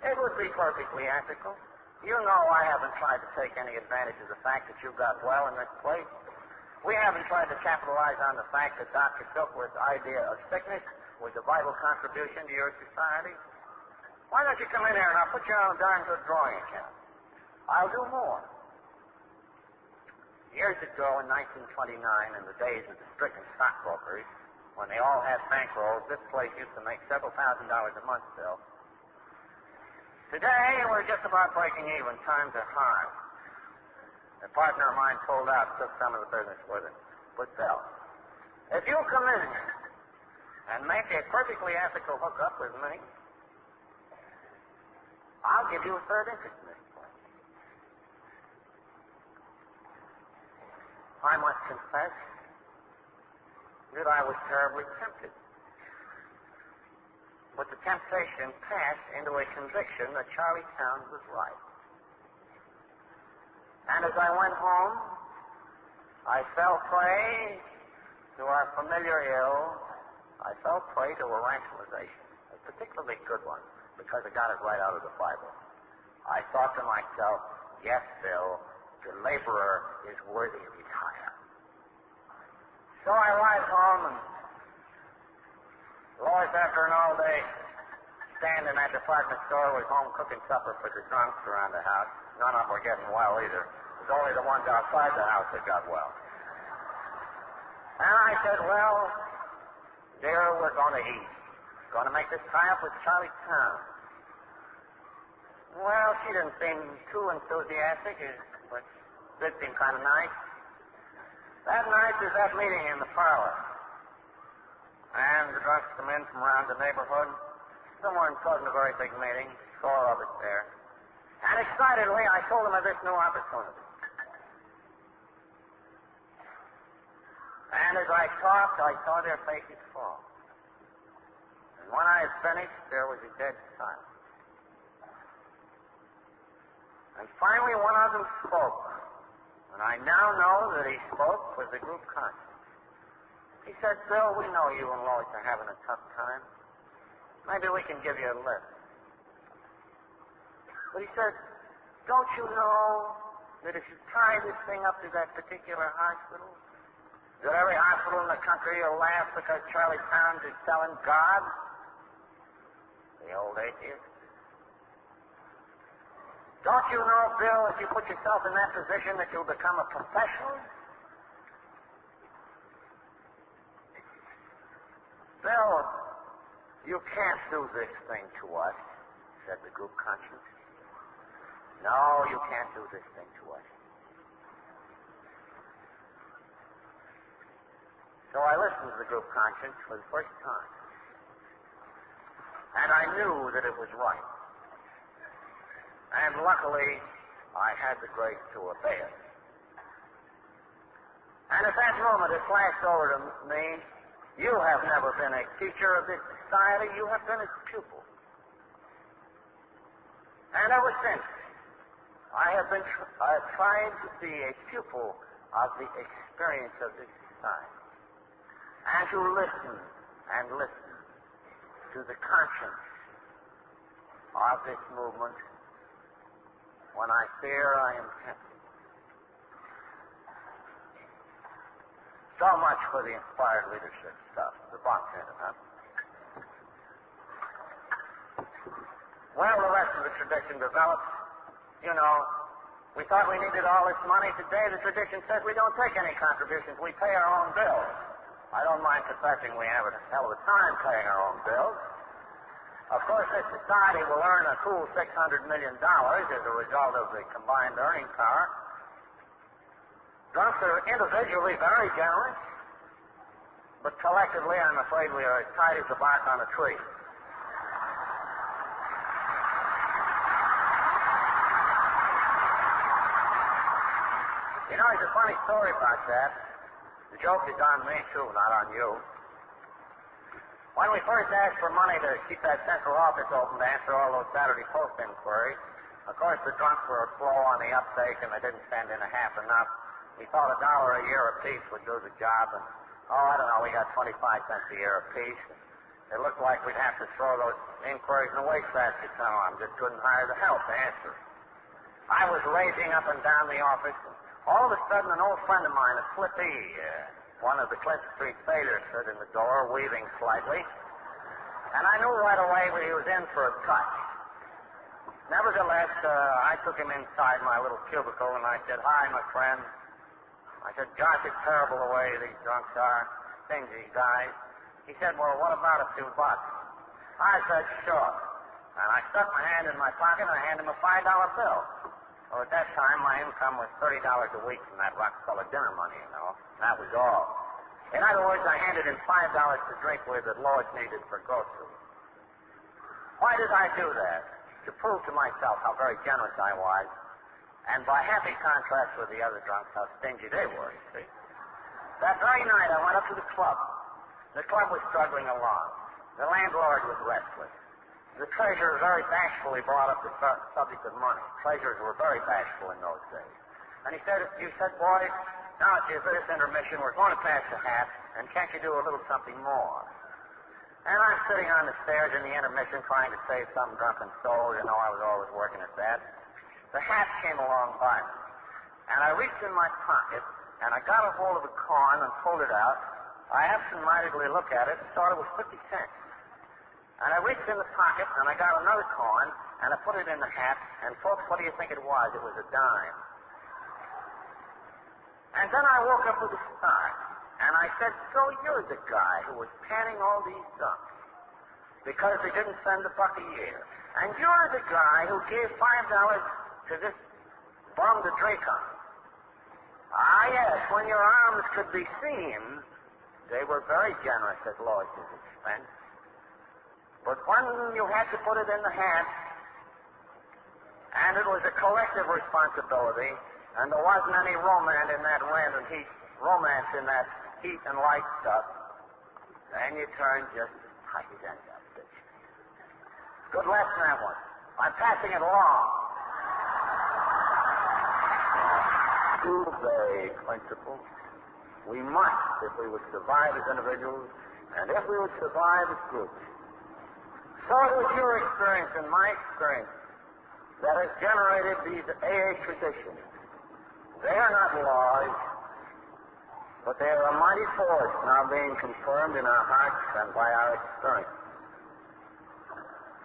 It would be perfectly ethical. You know I haven't tried to take any advantage of the fact that you got well in this place. We haven't tried to capitalize on the fact that Dr. Silkworth's idea of sickness was a vital contribution to your society. Why don't you come in here and I'll put you on a darn good drawing account. I'll do more. Years ago in 1929, in the days of the stricken stockbrokers, when they all had bankrolls, this place used to make several $1,000s a month, Bill. Today, we're just about breaking even. Times are hard. A partner of mine pulled out, took some of the business with him. But, Bill, if you'll come in and make a perfectly ethical hookup with me, I'll give you a third interest in this place. I must confess that I was terribly tempted. But the temptation passed into a conviction that Charlie Towns was right. And as I went home, I fell prey to our familiar ill. I fell prey to a rationalization, a particularly good one, because I got it right out of the Bible. I thought to myself, yes, Bill, the laborer is worthy of his hire. So I arrived home, and Lois, after an all-day stand in that department store, was home cooking supper for the drunks around the house. None of them were getting well either. It was only the ones outside the house that got well. And I said, well, dear, we're going to eat. Going to make this tie-up with Charlie Towns. Well, she didn't seem too enthusiastic, but did seem kind of nice. That night, there's that meeting in the parlor. And the drunks come in from around the neighborhood. Some weren't causing a very big meeting. 4 of us there. And excitedly, I told them of this new opportunity. And as I talked, I saw their faces fall. And when I had finished, there was a dead silence. And finally, one of them spoke. And I now know that he spoke for the group conscience. He said, Bill, we know you and Lois are having a tough time. Maybe we can give you a lift. But he said, don't you know that if you tie this thing up to that particular hospital, that every hospital in the country will laugh because Charlie Towns is selling God? The old atheist. Don't you know, Bill, if you put yourself in that position that you'll become a professional? Bill, you can't do this thing to us, said the group conscience. No, you can't do this thing to us. So I listened to the group conscience for the first time. And I knew that it was right. And luckily, I had the grace to obey it. And at that moment, it flashed over to me, you have never been a teacher of this society. You have been its pupil. And ever since, I have tried to be a pupil of the experience of this society. And to listen and listen to the conscience of this movement when I fear I am tempted. So much for the inspired leadership stuff. The box in it, huh? Well, the rest of the tradition develops. You know, we thought we needed all this money. Today the tradition says we don't take any contributions. We pay our own bills. I don't mind confessing we have a hell of a time paying our own bills. Of course, this society will earn a cool $600 million as a result of the combined earning power. Drunks are individually very generous, but collectively, I'm afraid we are as tight as the bark on a tree. You know, there's a funny story about that. The joke is on me, too, not on you. When we first asked for money to keep that central office open to answer all those Saturday Post inquiries, of course, the drunks were slow on the uptake, and they didn't send in a half enough. We thought $1 a year apiece would do the job, and, I don't know, we got 25 cents a year apiece. It looked like we'd have to throw those inquiries in the wastebasket somehow. We just couldn't hire the help to answer. I was racing up and down the office, and all of a sudden an old friend of mine, a Slippy, one of the Cliff Street Faders, stood in the door, weaving slightly, and I knew right away he was in for a touch. Nevertheless, I took him inside my little cubicle, and I said, "Hi, my friend." I said, "Gosh, it's terrible the way these drunks are. Stingy guys." He said, "Well, what about a few bucks?" I said, "Sure." And I stuck my hand in my pocket, and I handed him a $5 bill. Well, at that time, my income was $30 a week from that Rockefeller dinner money, you know. That was all. In other words, I handed him $5 to drink with that Lois needed for groceries. Why did I do that? To prove to myself how very generous I was, and by happy contrast with the other drunks, how stingy they were, you see. That very night, I went up to the club. The club was struggling along. The landlord was restless. The treasurer very bashfully brought up the subject of money. Treasurers were very bashful in those days. And he said, "Boys, now for this intermission, we're going to pass the hat, and can't you do a little something more?" And I'm sitting on the stairs in the intermission trying to save some drunken soul. You know, I was always working at that. The hat came along by me, and I reached in my pocket, and I got a hold of a coin and pulled it out. I absentmindedly looked at it and thought it was 50 cents. And I reached in the pocket, and I got another coin, and I put it in the hat, and folks, what do you think it was? It was a dime. And then I woke up with a start, and I said, "So you're the guy who was panning all these drunks because they didn't send $1 a year. And you're the guy who gave $5 to this bum to drink on." "Ah, yes, when your arms could be seen, they were very generous at Lois's expense. But when you had to put it in the hat, and it was a collective responsibility, and there wasn't any romance in that heat and light stuff, then you turned just as tight as any other. Good lesson, that one. I'm passing it along." Two principles. We must, if we would survive as individuals, and if we would survive as groups. So it was your experience and my experience that has generated these AA traditions. They are not laws, but they are a mighty force now being confirmed in our hearts and by our experience.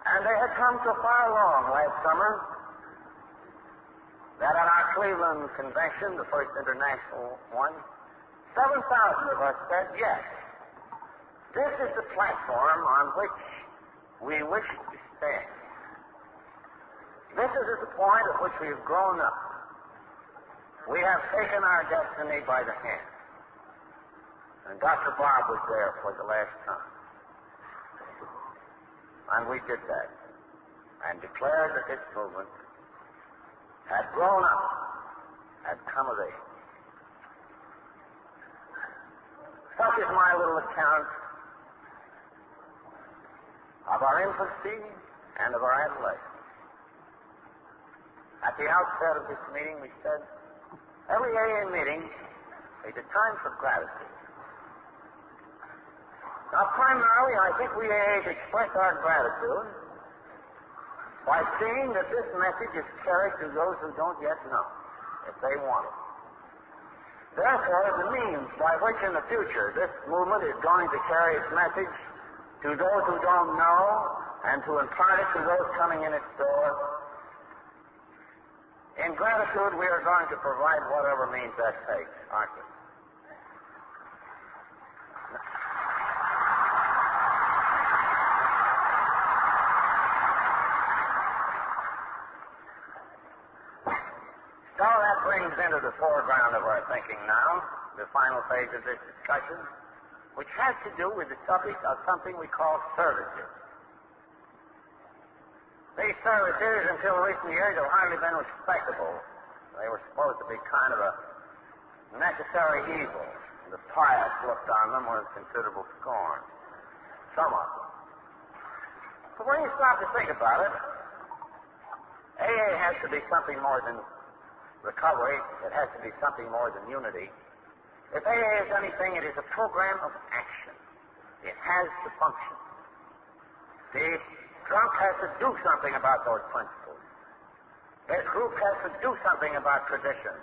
And they had come so far along last summer that at our Cleveland convention, the first international one, 7,000 of us said, "Yes, this is the platform on which we wish to stand. This is the point at which we have grown up. We have taken our destiny by the hand." And Dr. Bob was there for the last time. And we did that and declared that this movement had grown up, had come of age. Such is my little account of our infancy and of our adolescence. At the outset of this meeting, we said, every AA meeting is a time for gratitude. Now, primarily, I think we AAs express our gratitude by seeing that this message is carried to those who don't yet know, if they want it. Therefore, the means by which in the future this movement is going to carry its message to those who don't know and to impart it to those coming in its door. In gratitude, we are going to provide whatever means that takes, aren't we? So that brings into the foreground of our thinking now the final phase of this discussion, which has to do with the subject of something we call services. These services, until recent years, have hardly been respectable. They were supposed to be kind of a necessary evil. The pious looked on them with considerable scorn. Some of them. But when you stop to think about it, AA has to be something more than recovery. It has to be something more than unity. If AA is anything, it is a program of action. It has to function. The drunk has to do something about those principles. His group has to do something about tradition.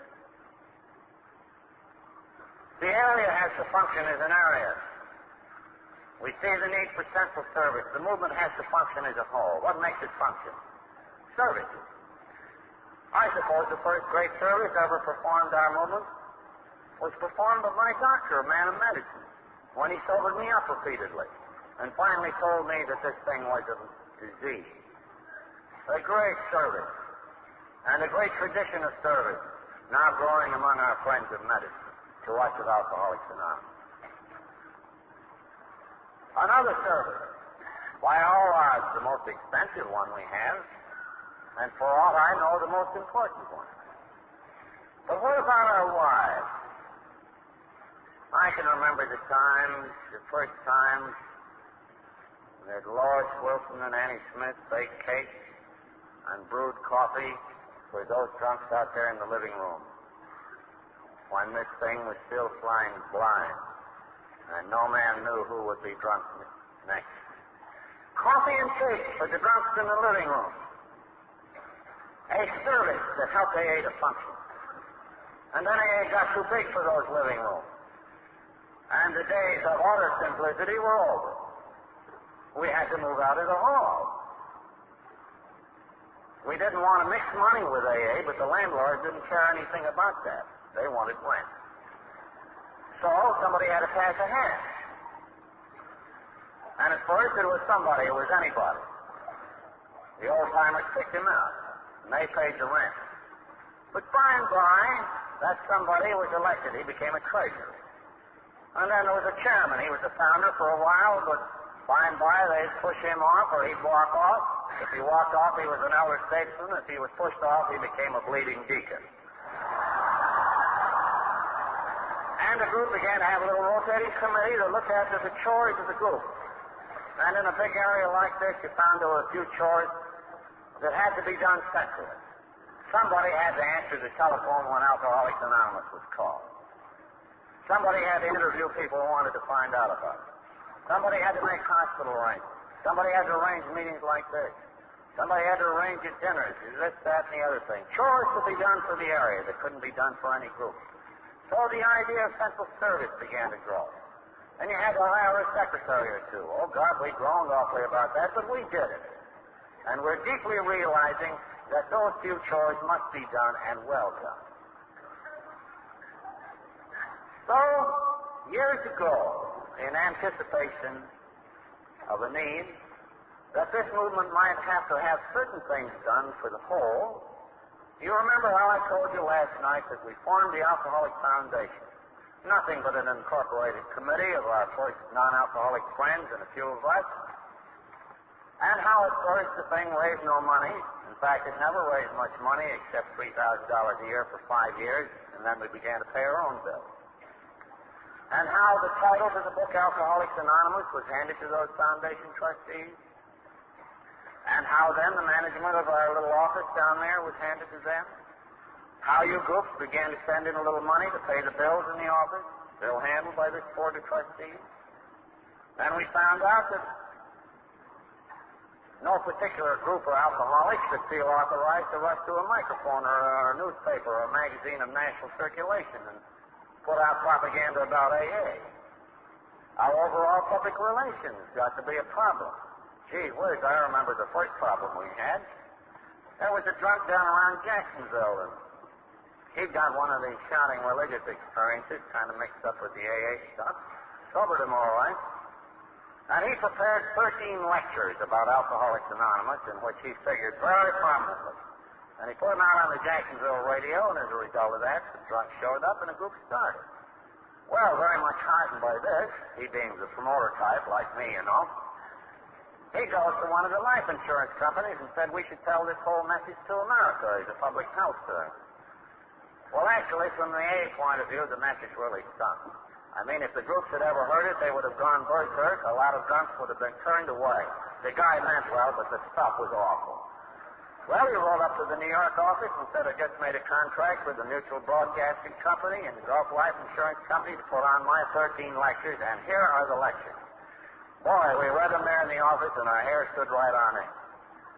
The area has to function as an area. We see the need for central service. The movement has to function as a whole. What makes it function? Services. I suppose the first great service ever performed our movement was performed by my doctor, a man of medicine, when he sobered me up repeatedly and finally told me that this thing was a disease. A great service and a great tradition of service now growing among our friends of medicine to us at Alcoholics Anonymous. Another service, by all odds the most expensive one we have, and for all I know, the most important one. But what about our wives? I can remember the first times that Lois Wilson and Annie Smith baked cakes and brewed coffee for those drunks out there in the living room, when this thing was still flying blind, and no man knew who would be drunk next. Coffee and cake for the drunks in the living room. A service that helped AA to function. And then AA got too big for those living rooms. And the days of utter simplicity were over. We had to move out of the hall. We didn't want to mix money with AA, but the landlords didn't care anything about that. They wanted rent. So somebody had to pass a hat. And at first it was somebody, it was anybody. The old-timers picked him out, and they paid the rent. But by and by, that somebody was elected. He became a treasurer. And then there was a chairman. He was the founder for a while, but by and by they'd push him off or he'd walk off. If he walked off, he was an elder statesman. If he was pushed off, he became a bleeding deacon. And the group began to have a little rotating committee that looked after the chores of the group. And in a big area like this, you found there were a few chores that had to be done centrally. Somebody had to answer the telephone when Alcoholics Anonymous was called. Somebody had to interview people who wanted to find out about it. Somebody had to make hospital arrangements. Somebody had to arrange meetings like this. Somebody had to arrange your dinners, this, that, and the other thing. Chores to be done for the area that couldn't be done for any group. So the idea of central service began to grow. And you had to hire a secretary or two. Oh, God, we groaned awfully about that, but we did it. And we're deeply realizing that those few chores must be done and well done. So, years ago, in anticipation of a need that this movement might have to have certain things done for the whole, you remember how I told you last night that we formed the Alcoholic Foundation. Nothing but an incorporated committee of our first non-alcoholic friends and a few of us. And how at first the thing raised no money. In fact, it never raised much money except $3,000 a year for 5 years, and then we began to pay our own bills. And how the title to the book Alcoholics Anonymous was handed to those foundation trustees. And how then the management of our little office down there was handed to them. How you groups began to send in a little money to pay the bills in the office, bill handled by this board of trustees. Then we found out that no particular group of alcoholics could feel authorized to rush to a microphone or a newspaper or a magazine of national circulation and put out propaganda about AA. Our overall public relations got to be a problem. Gee whiz, I remember the first problem we had. There was a drunk down around Jacksonville, and he'd got one of these shouting religious experiences, kind of mixed up with the AA stuff. Sobered him all right. And he prepared 13 lectures about Alcoholics Anonymous, in which he figured very prominently. And he put them out on the Jacksonville radio, and as a result of that, the drunk showed up and the group started. Well, very much heartened by this, he being the promoter type, like me, you know, he goes to one of the life insurance companies and said we should tell this whole message to America as a public health thing. Well, actually, from the AA point of view, the message really stunk. I mean, if the groups had ever heard it, they would have gone berserk. A lot of drunks would have been turned away. The guy meant well, but the stuff was awful. Well, he rolled up to the New York office and said, I just made a contract with the Mutual Broadcasting Company and the Gulf Life Insurance Company to put on my 13 lectures, and here are the lectures. Boy, we read them there in the office, and our hair stood right on end.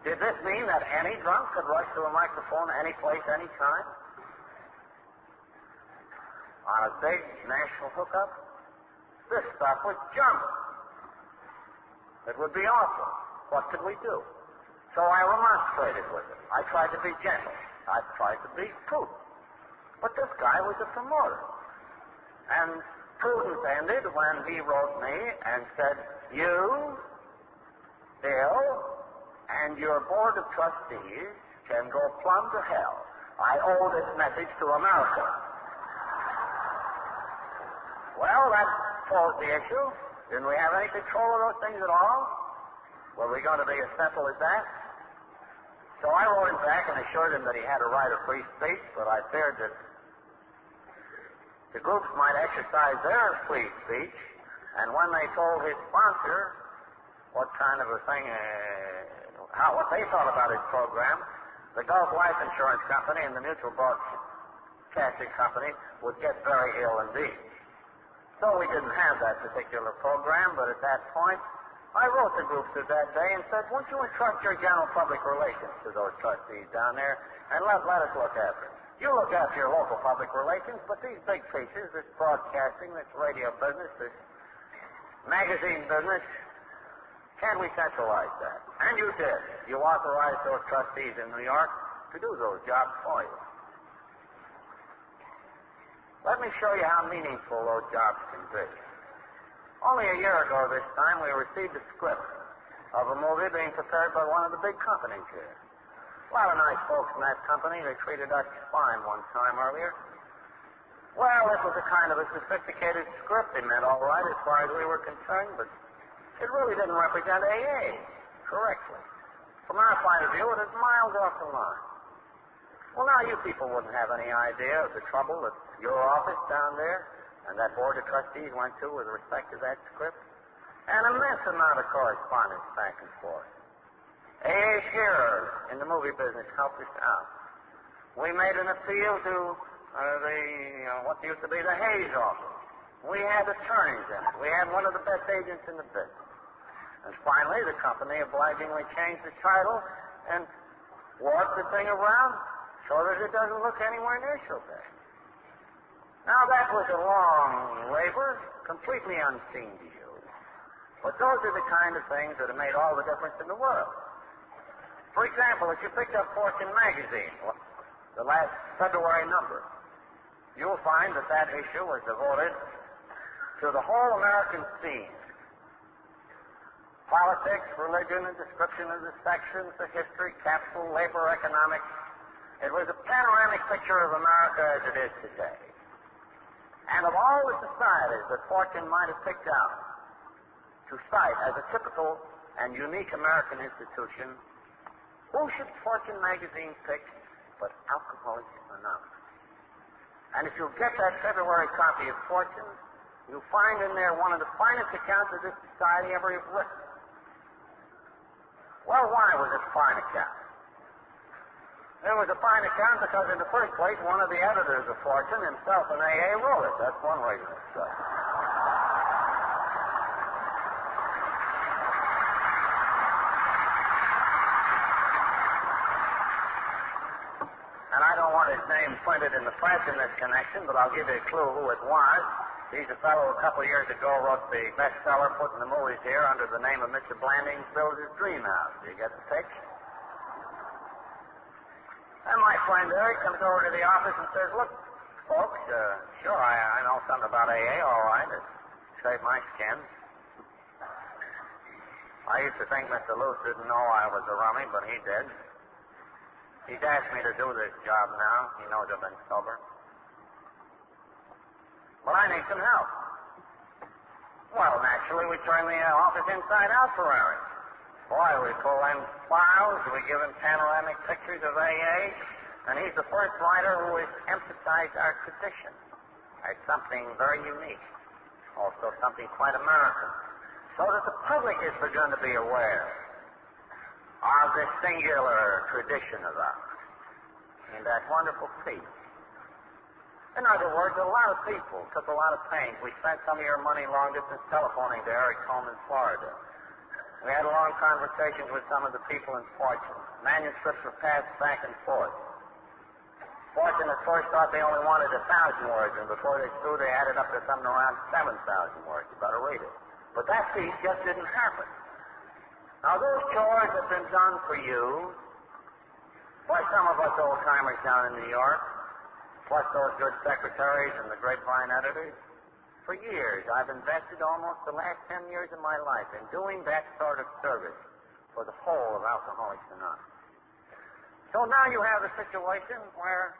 Did this mean that any drunk could rush to a microphone any place, any time? On a big national hookup? This stuff was junk. It would be awful. What could we do? So I remonstrated with him. I tried to be gentle. I tried to be prudent. But this guy was a promoter. And prudence ended when he wrote me and said, you, Bill, and your board of trustees can go plumb to hell. I owe this message to America. Well, that posed the issue. Didn't we have any control of those things at all? Were we going to be as simple as that? So I wrote him back and assured him that he had a right of free speech, but I feared that the groups might exercise their free speech, and when they told his sponsor what kind of a thing, what they thought about his program, the Gulf Life Insurance Company and the Mutual Broadcasting Company would get very ill indeed. So we didn't have that particular program, but at that point, I wrote the groups of that day and said, won't you entrust your general public relations to those trustees down there and let us look after it. You look after your local public relations, but these big pieces, this broadcasting, this radio business, this magazine business, can't we centralize that? And you did. You authorized those trustees in New York to do those jobs for you. Let me show you how meaningful those jobs can be. Only a year ago this time, we received a script of a movie being prepared by one of the big companies here. A lot of nice folks in that company. They treated us fine one time earlier. Well, this was a kind of a sophisticated script. They meant all right as far as we were concerned, but it really didn't represent AA correctly. From our point of view, it is miles off the line. Well, now you people wouldn't have any idea of the trouble that your office down there and that board of trustees went to with respect to that script. An immense amount of correspondence back and forth. AA hearers in the movie business helped us out. We made an appeal to what used to be the Hayes office. We had attorneys in it. We had one of the best agents in the business. And finally, the company obligingly changed the title and warped the thing around so that it doesn't look anywhere near so bad. Now, that was a long labor, completely unseen to you. But those are the kind of things that have made all the difference in the world. For example, if you picked up Fortune magazine, the last February number, you'll find that that issue was devoted to the whole American scene. Politics, religion, a description of the sections, the history, capital, labor, economics. It was a panoramic picture of America as it is today. And of all the societies that Fortune might have picked out to cite as a typical and unique American institution, who should Fortune magazine pick but Alcoholics Anonymous? And if you get that February copy of Fortune, you'll find in there one of the finest accounts of this society ever written. Well, why was it a fine account? It was a fine account because, in the first place, one of the editors of Fortune, himself an AA, wrote it. That's one reason it's so. And I don't want his name printed in the press in this connection, but I'll give you a clue who it was. He's a fellow a couple of years ago wrote the bestseller put in the movies here under the name of Mr. Blandings Builds His Dream House. Do you get the pitch? And my friend there, he comes over to the office and says, look, folks, sure, I know something about AA, all right. It saved my skin. I used to think Mr. Luce didn't know I was a rummy, but he did. He's asked me to do this job now. He knows I've been sober. But I need some help. Well, naturally, we turn the office inside out for Eric. Boy, we pull in files, we give him panoramic pictures of AA, and he's the first writer who has emphasized our tradition as something very unique, also something quite American, so that the public has begun to be aware of this singular tradition of ours and that wonderful peace. In other words, a lot of people took a lot of pains. We spent some of your money long-distance telephoning to Eric home in Florida. We had long conversations with some of the people in Fortune. Manuscripts were passed back and forth. Fortune at first thought they only wanted 1,000 words, and before they threw, they added up to something around 7,000 words. You better read it. But that piece just didn't happen. Now, those chores have been done for you, by some of us old-timers down in New York, plus those good secretaries and the grapevine editors. For years, I've invested almost the last 10 years of my life in doing that sort of service for the whole of Alcoholics Anonymous. So now you have a situation where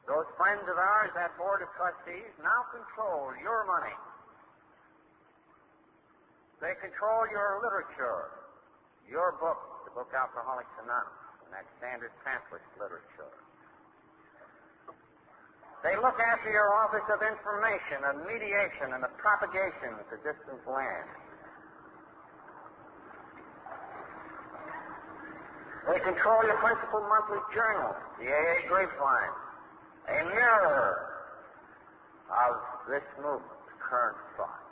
those friends of ours, that board of trustees, now control your money. They control your literature, your book, the book Alcoholics Anonymous, and that standard pamphlet literature. They look after your office of information and mediation and the propagation to distant lands. They control your principal monthly journal, the AA Grapevine, a mirror of this movement, current thought.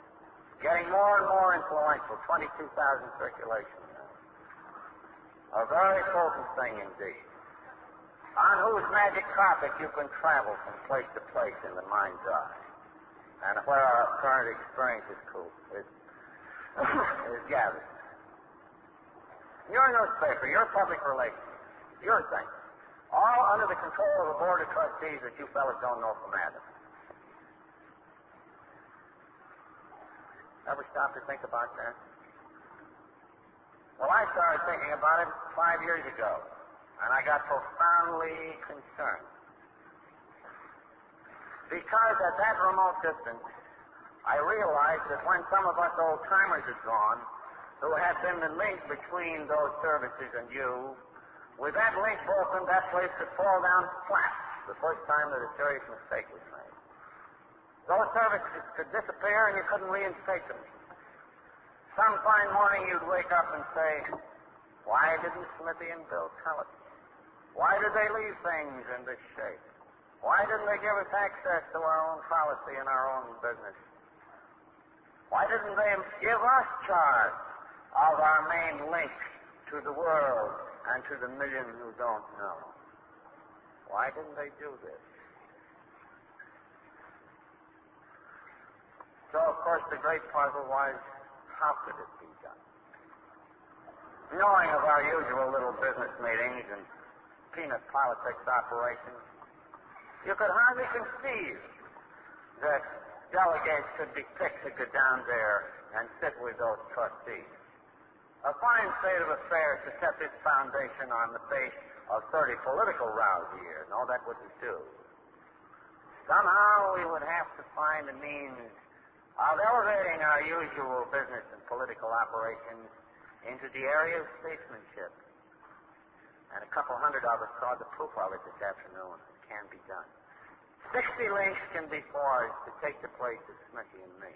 Getting more and more influential, 22,000 circulations now. A very potent thing indeed. On whose magic carpet you can travel from place to place in the mind's eye, and where our current experience is gathered. Your newspaper, your public relations, your thing, all under the control of a board of trustees that you fellas don't know from Adam. Ever stop to think about that? Well, I started thinking about it 5 years ago. And I got profoundly concerned. Because at that remote distance, I realized that when some of us old-timers had gone, who had been the link between those services and you, with that link broken, that place could fall down flat the first time that a serious mistake was made. Those services could disappear and you couldn't reinstate them. Some fine morning you'd wake up and say, why didn't Smithy and Bill tell us? Why did they leave things in this shape? Why didn't they give us access to our own policy and our own business? Why didn't they give us charge of our main link to the world and to the million who don't know? Why didn't they do this? So, of course, the great puzzle was, how could it be done? Knowing of our usual little business meetings and peanut politics operations, you could hardly conceive that delegates could be picked to go down there and sit with those trustees. A fine state of affairs to set this foundation on the base of 30 political rows a year. No, that wouldn't do. Somehow we would have to find a means of elevating our usual business and political operations into the area of statesmanship. And a couple hundred of us saw the proof of it this afternoon. It can be done. 60 links can be forged to take the place of Smithy and me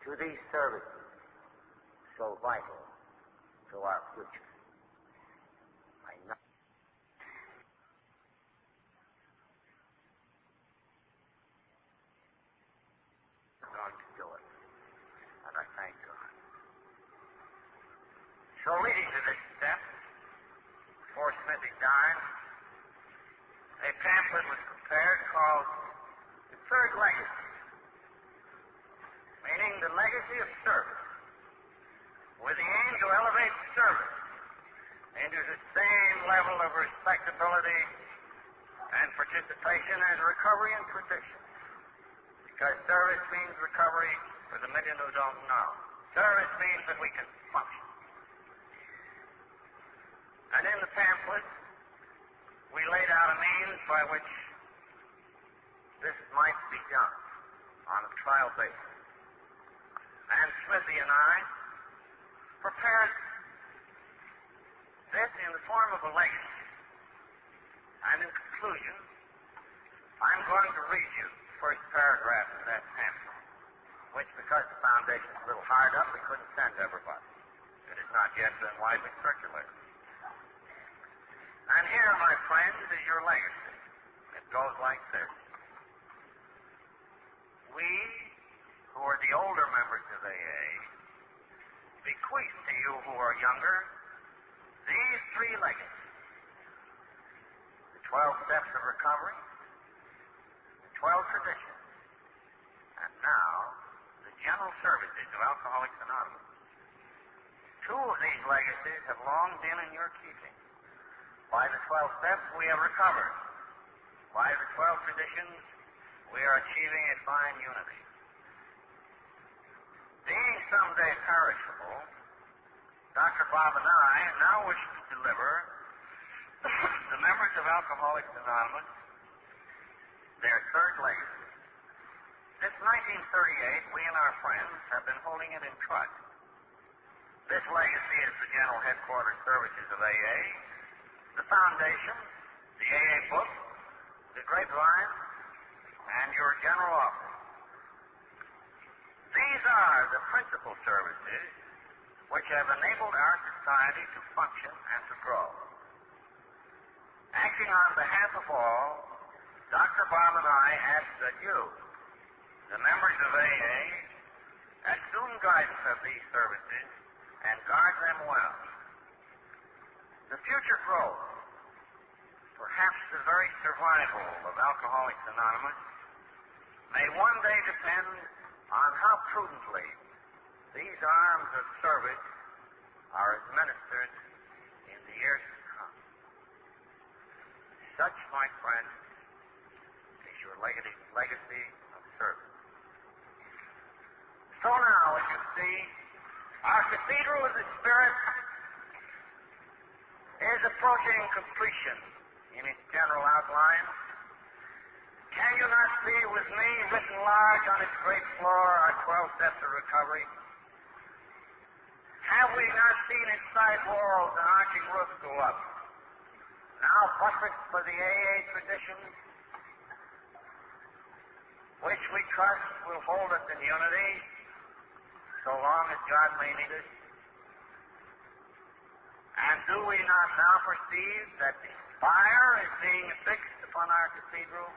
to these services so vital to our future. I know. I'm going to do it. And I thank God. So leading to this step, before Smithy died, a pamphlet was prepared called The Third Legacy, legacy of service, with the aim to elevate service into the same level of respectability and participation as recovery and tradition. Because service means recovery for the million who don't know. Service means that we can function. And in the pamphlet, we laid out a means by which this might be done on a trial basis. And Smithy and I prepared this in the form of a legacy. And in conclusion, I'm going to read you the first paragraph of that pamphlet, which, because the foundation is a little hard up, we couldn't send to everybody. It has not yet been widely circulated. And here, my friends, is your legacy. It goes like this. We, who are the older members of AA, bequeath to you who are younger these three legacies: the 12 steps of recovery, the 12 traditions, and now the general services of Alcoholics Anonymous. Two of these legacies have long been in your keeping. By the 12 steps, we have recovered. By the 12 traditions, we are achieving a fine unity. Being someday perishable, Dr. Bob and I now wish to deliver the members of Alcoholics Anonymous their third legacy. Since 1938, we and our friends have been holding it in trust. This legacy is the general headquarters services of AA, the foundation, the AA book, the grapevine, and your general office. These are the principal services which have enabled our society to function and to grow. Acting on behalf of all, Dr. Bob and I ask that you, the members of AA, assume guidance of these services and guard them well. The future growth, perhaps the very survival of Alcoholics Anonymous, may one day depend on how prudently these arms of service are administered in the years to come. Such, my friend, is your legacy of service. So now, as you see, our Cathedral of the Spirit is approaching completion in its general outline. Can you not see with me, written large on its great floor, our 12 steps of recovery? Have we not seen its side walls and arching roofs go up? Now buttressed for the AA tradition, which we trust will hold us in unity so long as God may need us. And do we not now perceive that the spire is being affixed upon our cathedral,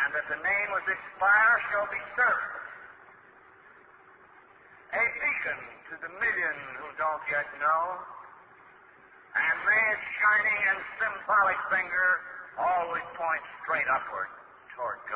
and that the name of this spire shall be service, a beacon to the million who don't yet know, and may its shining and symbolic finger always point straight upward toward God.